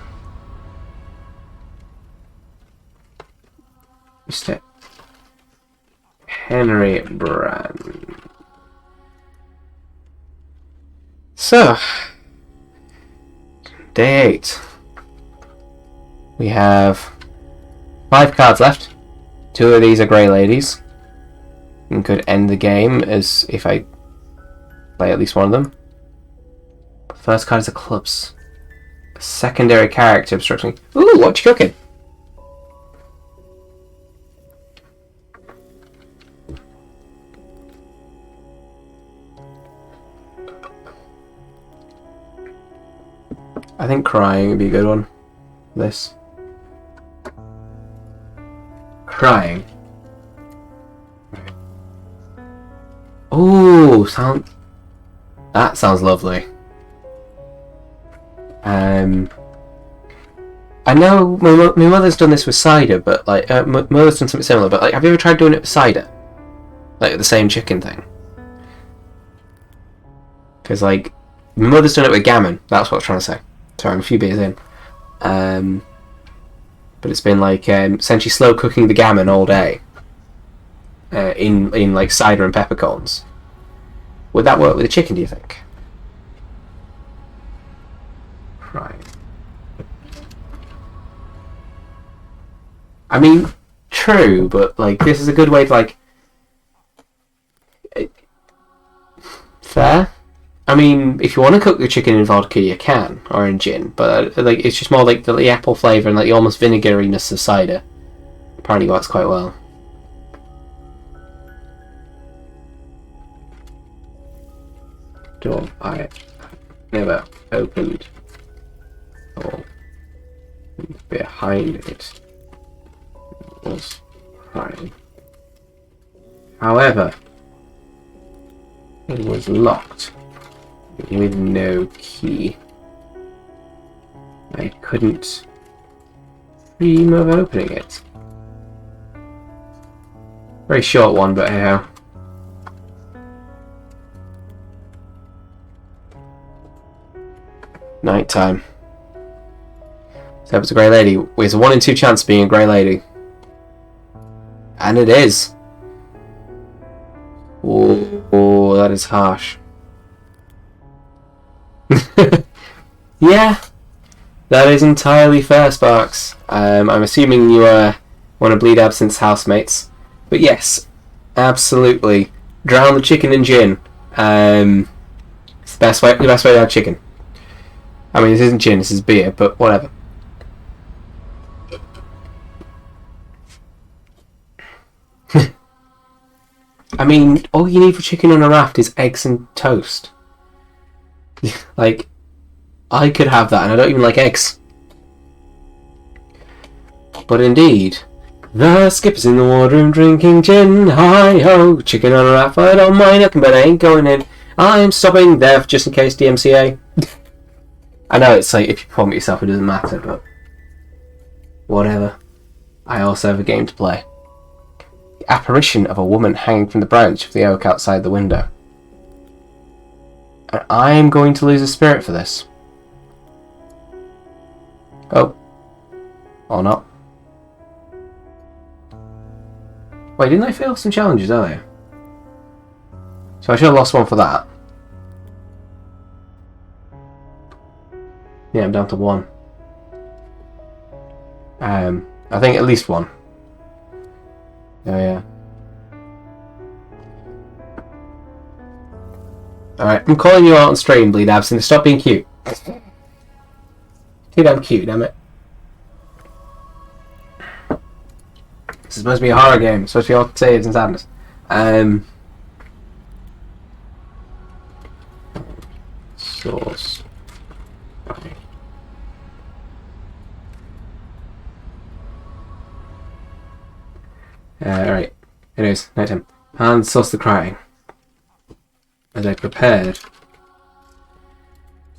Mr. Henry Brand. So, day 8. We have 5 cards left. 2 of these are Grey Ladies. And could end the game as if I play at least one of them. The first card is a clubs. A secondary character obstructing. Ooh, what you cooking? I think crying would be a good one. This. Crying. Oh, that sounds lovely. I know my mother's done this with cider, but like my mother's done something similar. But like, have you ever tried doing it with cider? Like the same chicken thing? Because like my mother's done it with gammon. That's what I was trying to say. Sorry, I'm a few beers in. But it's been like essentially slow cooking the gammon all day. In like cider and peppercorns. Would that work with the chicken, do you think? Right. I mean, true, but like this is a good way to like. Fair. I mean, if you want to cook the chicken in vodka, you can, or in gin, but like it's just more like the apple flavour and like the almost vinegariness of cider. Apparently works quite well. Door I never opened. Or behind it was crying. However, it was locked with no key. I couldn't dream of opening it. Very short one, but hey ho. Night time. So it's a Grey Lady. There's a 1 in 2 chance of being a Grey Lady. And it is. Oh, that is harsh. Yeah, that is entirely fair, Sparks. I'm assuming you are one of Bleed Absinthe's housemates. But yes, absolutely. Drown the chicken in gin. It's the best way to have chicken. I mean, this isn't gin, this is beer, but whatever. I mean, all you need for chicken on a raft is eggs and toast. Like, I could have that, and I don't even like eggs. But indeed, the skipper's in the wardroom drinking gin. Hi-ho, chicken on a raft, I don't mind looking, but I ain't going in. I'm stopping there just in case DMCA. I know it's like, if you perform it yourself, it doesn't matter, but whatever. I also have a game to play. The apparition of a woman hanging from the branch of the oak outside the window. And I'm going to lose a spirit for this. Oh. Or not. Wait, didn't I fail some challenges earlier? So I should have lost one for that. Yeah, I'm down to 1. I think at least 1. Oh yeah. Alright, I'm calling you out on stream, Bleed Absinthe. Stop being cute. Too damn cute, damn it. This is supposed to be a horror game. It's supposed to be all saves and sadness. Source. Alright. Anyways, nighttime. Hans sauce the crying. As I prepared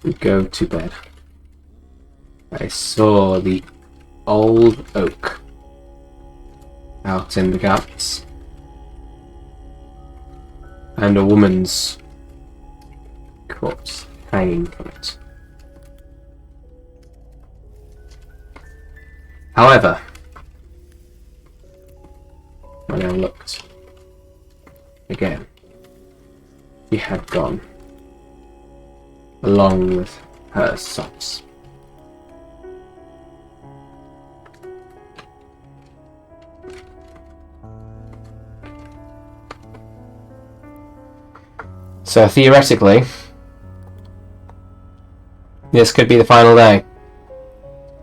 to go to bed, I saw the old oak out in the gaps, and a woman's corpse hanging from it. However, when I looked again, she had gone, along with her socks. So theoretically, this could be the final day.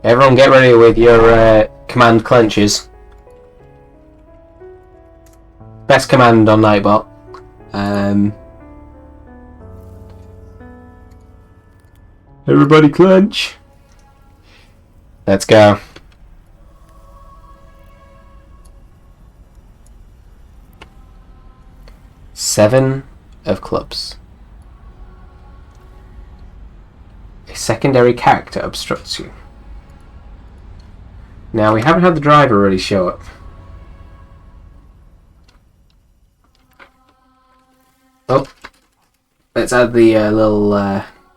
Everyone get ready with your command clenches. Best command on Nightbot. Everybody clench. Let's go. Seven of clubs. A secondary character obstructs you. Now, we haven't had the driver really show up. Oh, let's add the little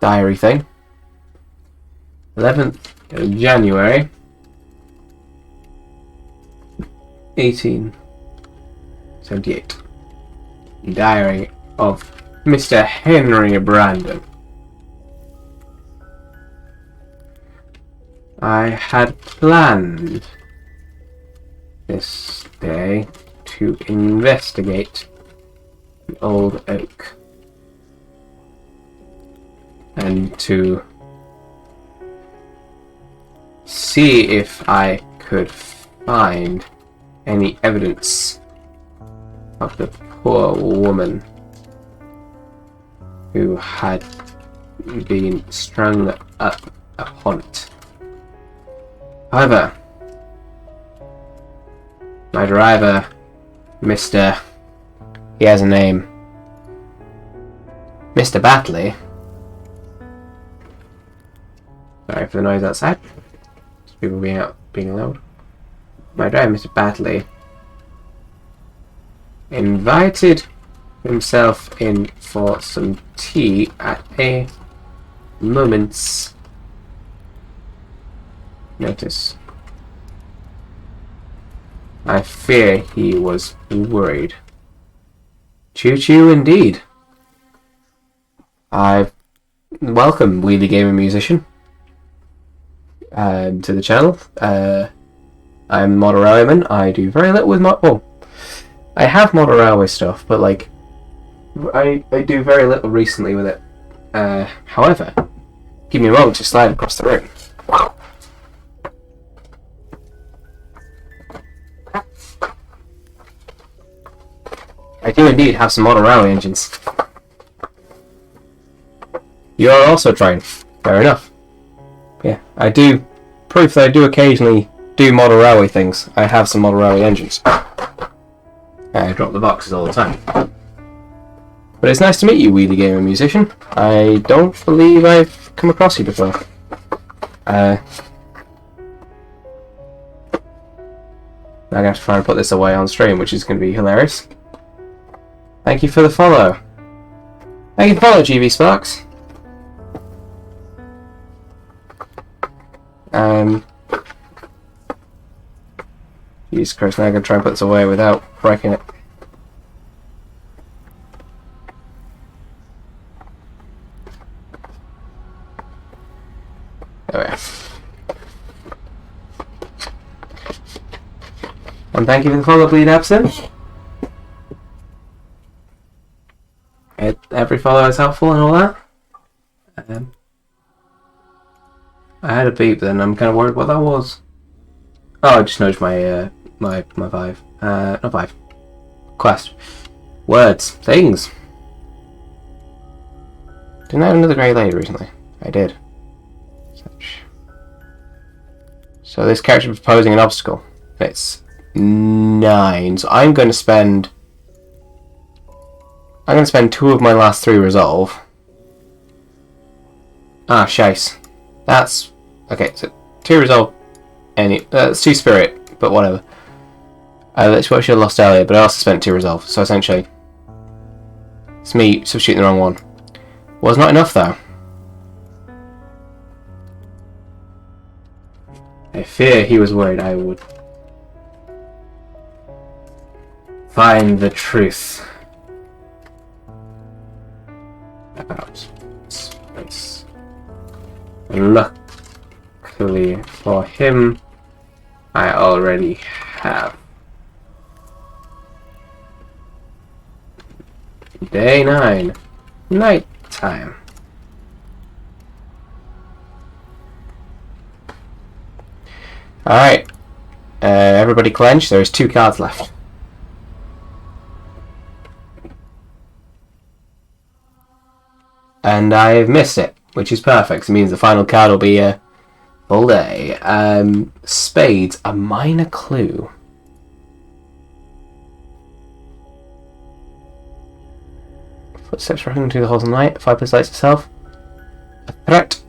diary thing. 11th of January 1878. Diary of Mr. Henry Brandon. I had planned this day to investigate the old oak and to see if I could find any evidence of the poor woman who had been strung up upon it. However, my driver, Mr. He has a name, Mr. Batley. Sorry for the noise outside. Just people being out, being loud. My driver, Mr. Batley, invited himself in for some tea at a moment's notice. I fear he was worried. Choo-choo indeed. Welcome, Wheelie Gamer Musician, to the channel. I'm Model Railwayman. I do very little with I have Model Railway stuff, but like, I do very little recently with it. However, give me a moment to slide across the room. I do indeed have some Model Railway engines. You are also trying. Fair enough. Yeah, I do. Proof that I do occasionally do Model Railway things. I have some Model Railway engines. I drop the boxes all the time. But it's nice to meet you, Wheelie Gamer Musician. I don't believe I've come across you before. I'm going to have to try and put this away on stream, which is going to be hilarious. Thank you for the follow. Thank you for the follow, GV Sparks. Jesus Christ, now I'm going to try and put this away without breaking it. And thank you for the follow, Bleed Absinthe. Every follow is helpful and all that. I had a beep then, I'm kind of worried what that was. Oh, I just noticed my my vibe. Not vibe. Quest. Words. Things. Didn't I have another grey lady recently? I did. So this character is proposing an obstacle. It's 9. So I'm going to spend 2 of my last 3 resolve. Ah, shice. That's okay. So 2 resolve. It's 2 spirit, but whatever. That's what I should have lost earlier, but I also spent 2 resolve. So essentially, it's me substituting the wrong one. Was not enough though. I fear he was worried I would find the truth about space. And luckily for him, I already have. Day 9. Night time. Alright. Everybody clench. There's 2 cards left. And I've missed it, which is perfect. It means the final card will be a full day. Spades, a minor clue. Footsteps running through the halls of the night. Fireplace lights itself. A threat.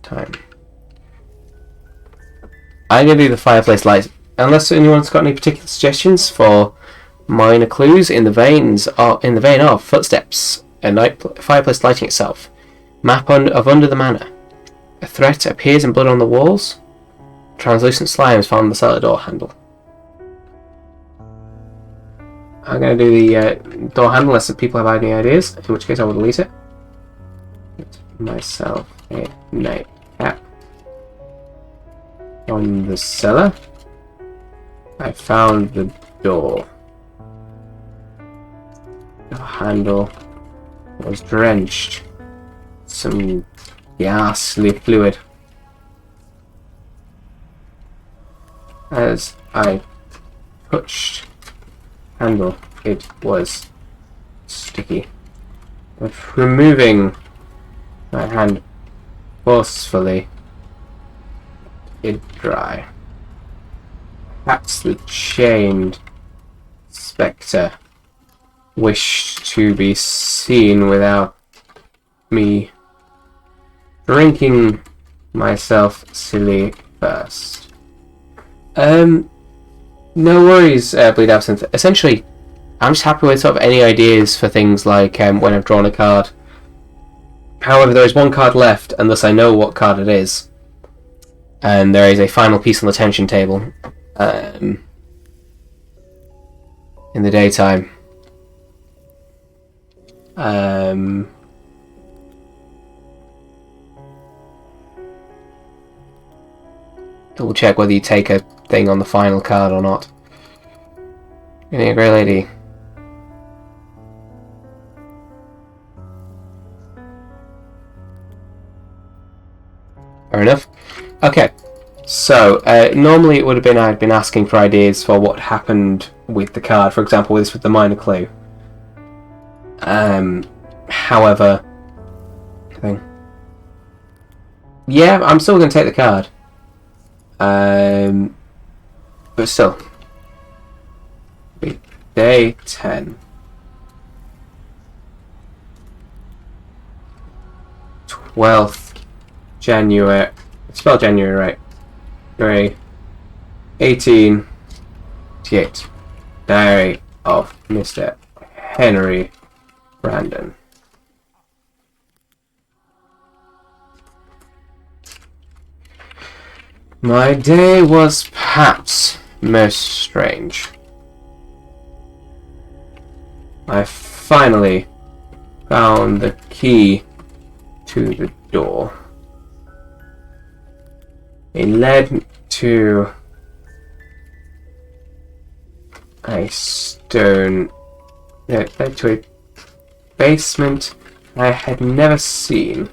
Time. I'm going to do the fireplace lights. Unless anyone's got any particular suggestions for minor clues in the vein of footsteps, a fireplace lighting itself, map of under the manor, a threat appears in blood on the walls, translucent slime is found on the cellar door handle. I'm going to do the door handle unless people have any ideas, in which case I will delete it. Get myself a night cap on the cellar. I found the door. The handle was drenched. Some ghastly fluid. As I touched handle, it was sticky. But removing my hand forcefully, it dry. Perhaps the chained spectre wished to be seen without me drinking myself silly first. No worries, Bleed Absinthe. Essentially, I'm just happy with sort of any ideas for things like when I've drawn a card. However, there is 1 card left, and thus I know what card it is. And there is a final piece on the tension table in the daytime. Double check whether you take a thing on the final card or not. Getting a grey lady. Fair enough. Okay, so normally it would have been I'd been asking for ideas for what happened with the card. For example, this with the minor clue. However, yeah, I'm still going to take the card. But still, day 10. 12th January. Spell January right. January 1888. Diary of Mr. Henry Brandon. My day was perhaps most strange. I finally found the key to the door. It led to a stone. It led to a basement I had never seen,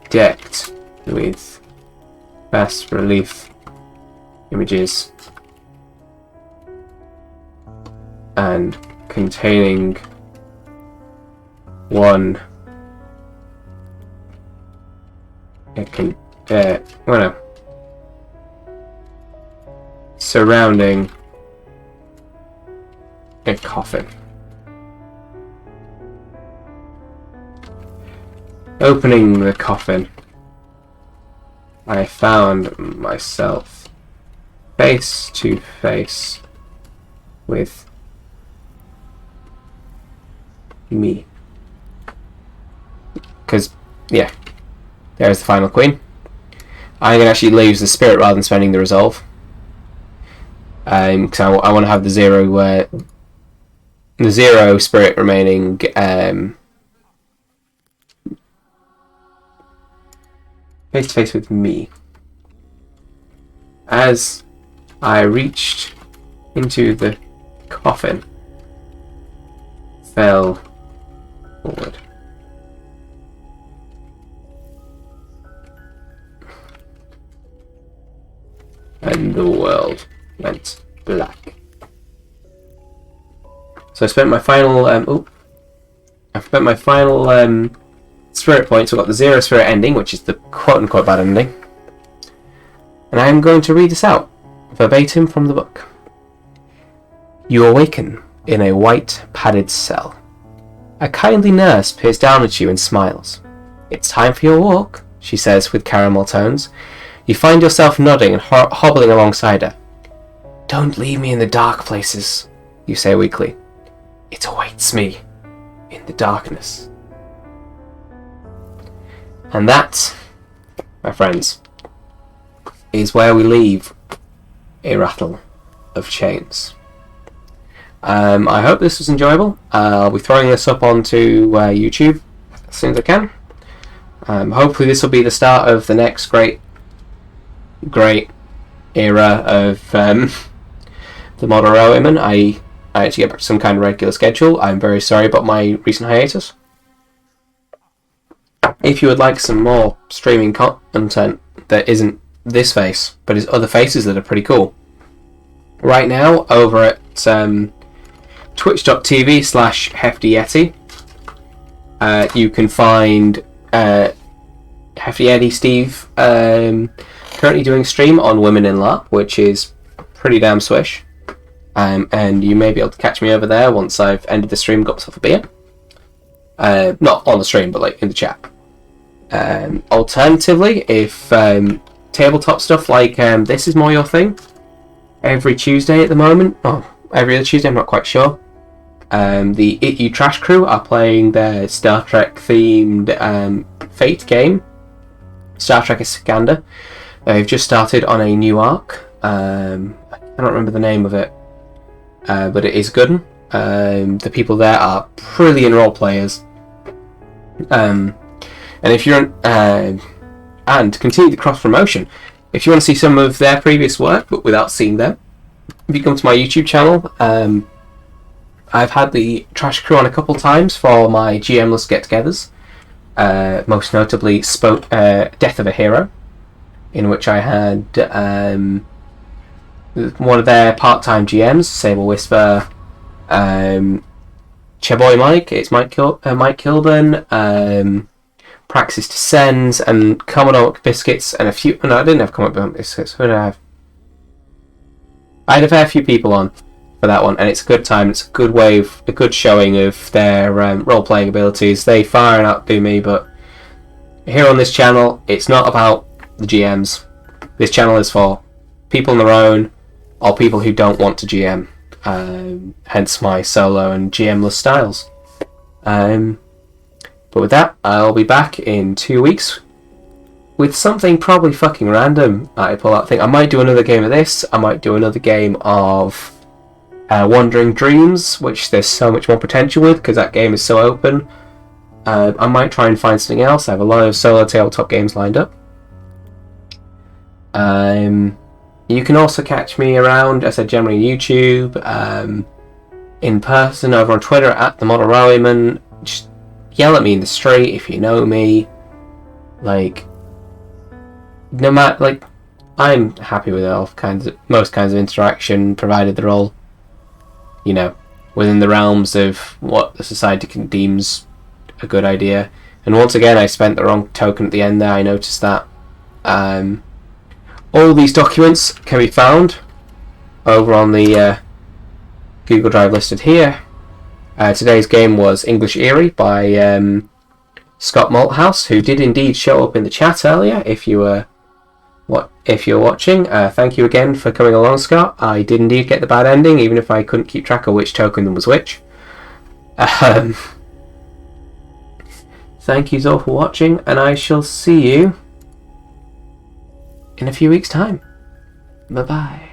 decked with bas relief images and containing one surrounding a coffin. Opening the coffin, I found myself face to face with me. Because, yeah, there's the final queen. I'm going to actually lose the spirit rather than spending the resolve. Because I want to have the zero spirit remaining. Face to face with me. As I reached into the coffin, fell forward. And the world went black. So I spent my final spirit points. We've got the 0 spirit ending, which is the quote-unquote bad ending. And I am going to read this out, verbatim from the book. You awaken in a white, padded cell. A kindly nurse peers down at you and smiles. It's time for your walk, she says with caramel tones. You find yourself nodding and hobbling alongside her. Don't leave me in the dark places, you say weakly. It awaits me in the darkness. And that, my friends, is where we leave a rattle of chains. I hope this was enjoyable. I'll be throwing this up onto YouTube as soon as I can. Hopefully this will be the start of the next great era of the model women. I actually get back to some kind of regular schedule. I'm very sorry about my recent hiatus. If you would like some more streaming content that isn't this face, but is other faces that are pretty cool, right now over at twitch.tv/HeftyYeti, you can find Hefty Yeti Steve currently doing a stream on Women in LARP, which is pretty damn swish. And you may be able to catch me over there once I've ended the stream, got myself a beer. Not on the stream, but like in the chat. Alternatively, if tabletop stuff like this is more your thing, every Tuesday at the moment, every other Tuesday, I'm not quite sure, the It You Trash crew are playing their Star Trek themed Fate game, Star Trek Iskander. They've just started on a new arc. I don't remember the name of it, but it is good. The people there are brilliant role players. And if you're and continue the cross promotion, if you want to see some of their previous work but without seeing them, if you come to my YouTube channel, I've had the Trash Crew on a couple times for my GM-less get-togethers. Most notably, Death of a Hero, in which I had one of their part-time GMs, Sable Whisper, Cheboy Mike, it's Mike Kilburn, Praxis Descends, and Commodore Biscuits, and a few. No, I didn't have Commodore Biscuits. Who did I have? I had a fair few people on for that one, and it's a good time. It's a good a good showing of their role-playing abilities. They far and outdo me, but here on this channel, it's not about the GMs. This channel is for people on their own, or people who don't want to GM. Hence my solo and GM-less styles. But with that, I'll be back in 2 weeks with something probably fucking random. I pull out. I think I might do another game of this. I might do another game of Wandering Dreams, which there's so much more potential with because that game is so open. I might try and find something else. I have a lot of solo tabletop games lined up. You can also catch me around, as I said, generally YouTube, in person, over on Twitter at the Model Rallyman. Just yell at me in the street if you know me. Like, no matter, like, I'm happy with most kinds of interaction, provided they're all, you know, within the realms of what the society deems a good idea. And once again, I spent the wrong token at the end there. I noticed that. All these documents can be found over on the Google Drive listed here. Today's game was English Eerie by Scott Malthouse, who did indeed show up in the chat earlier. If you're watching, thank you again for coming along, Scott. I did indeed get the bad ending, even if I couldn't keep track of which token was which. Thank you all for watching, and I shall see you in a few weeks' time. Bye bye.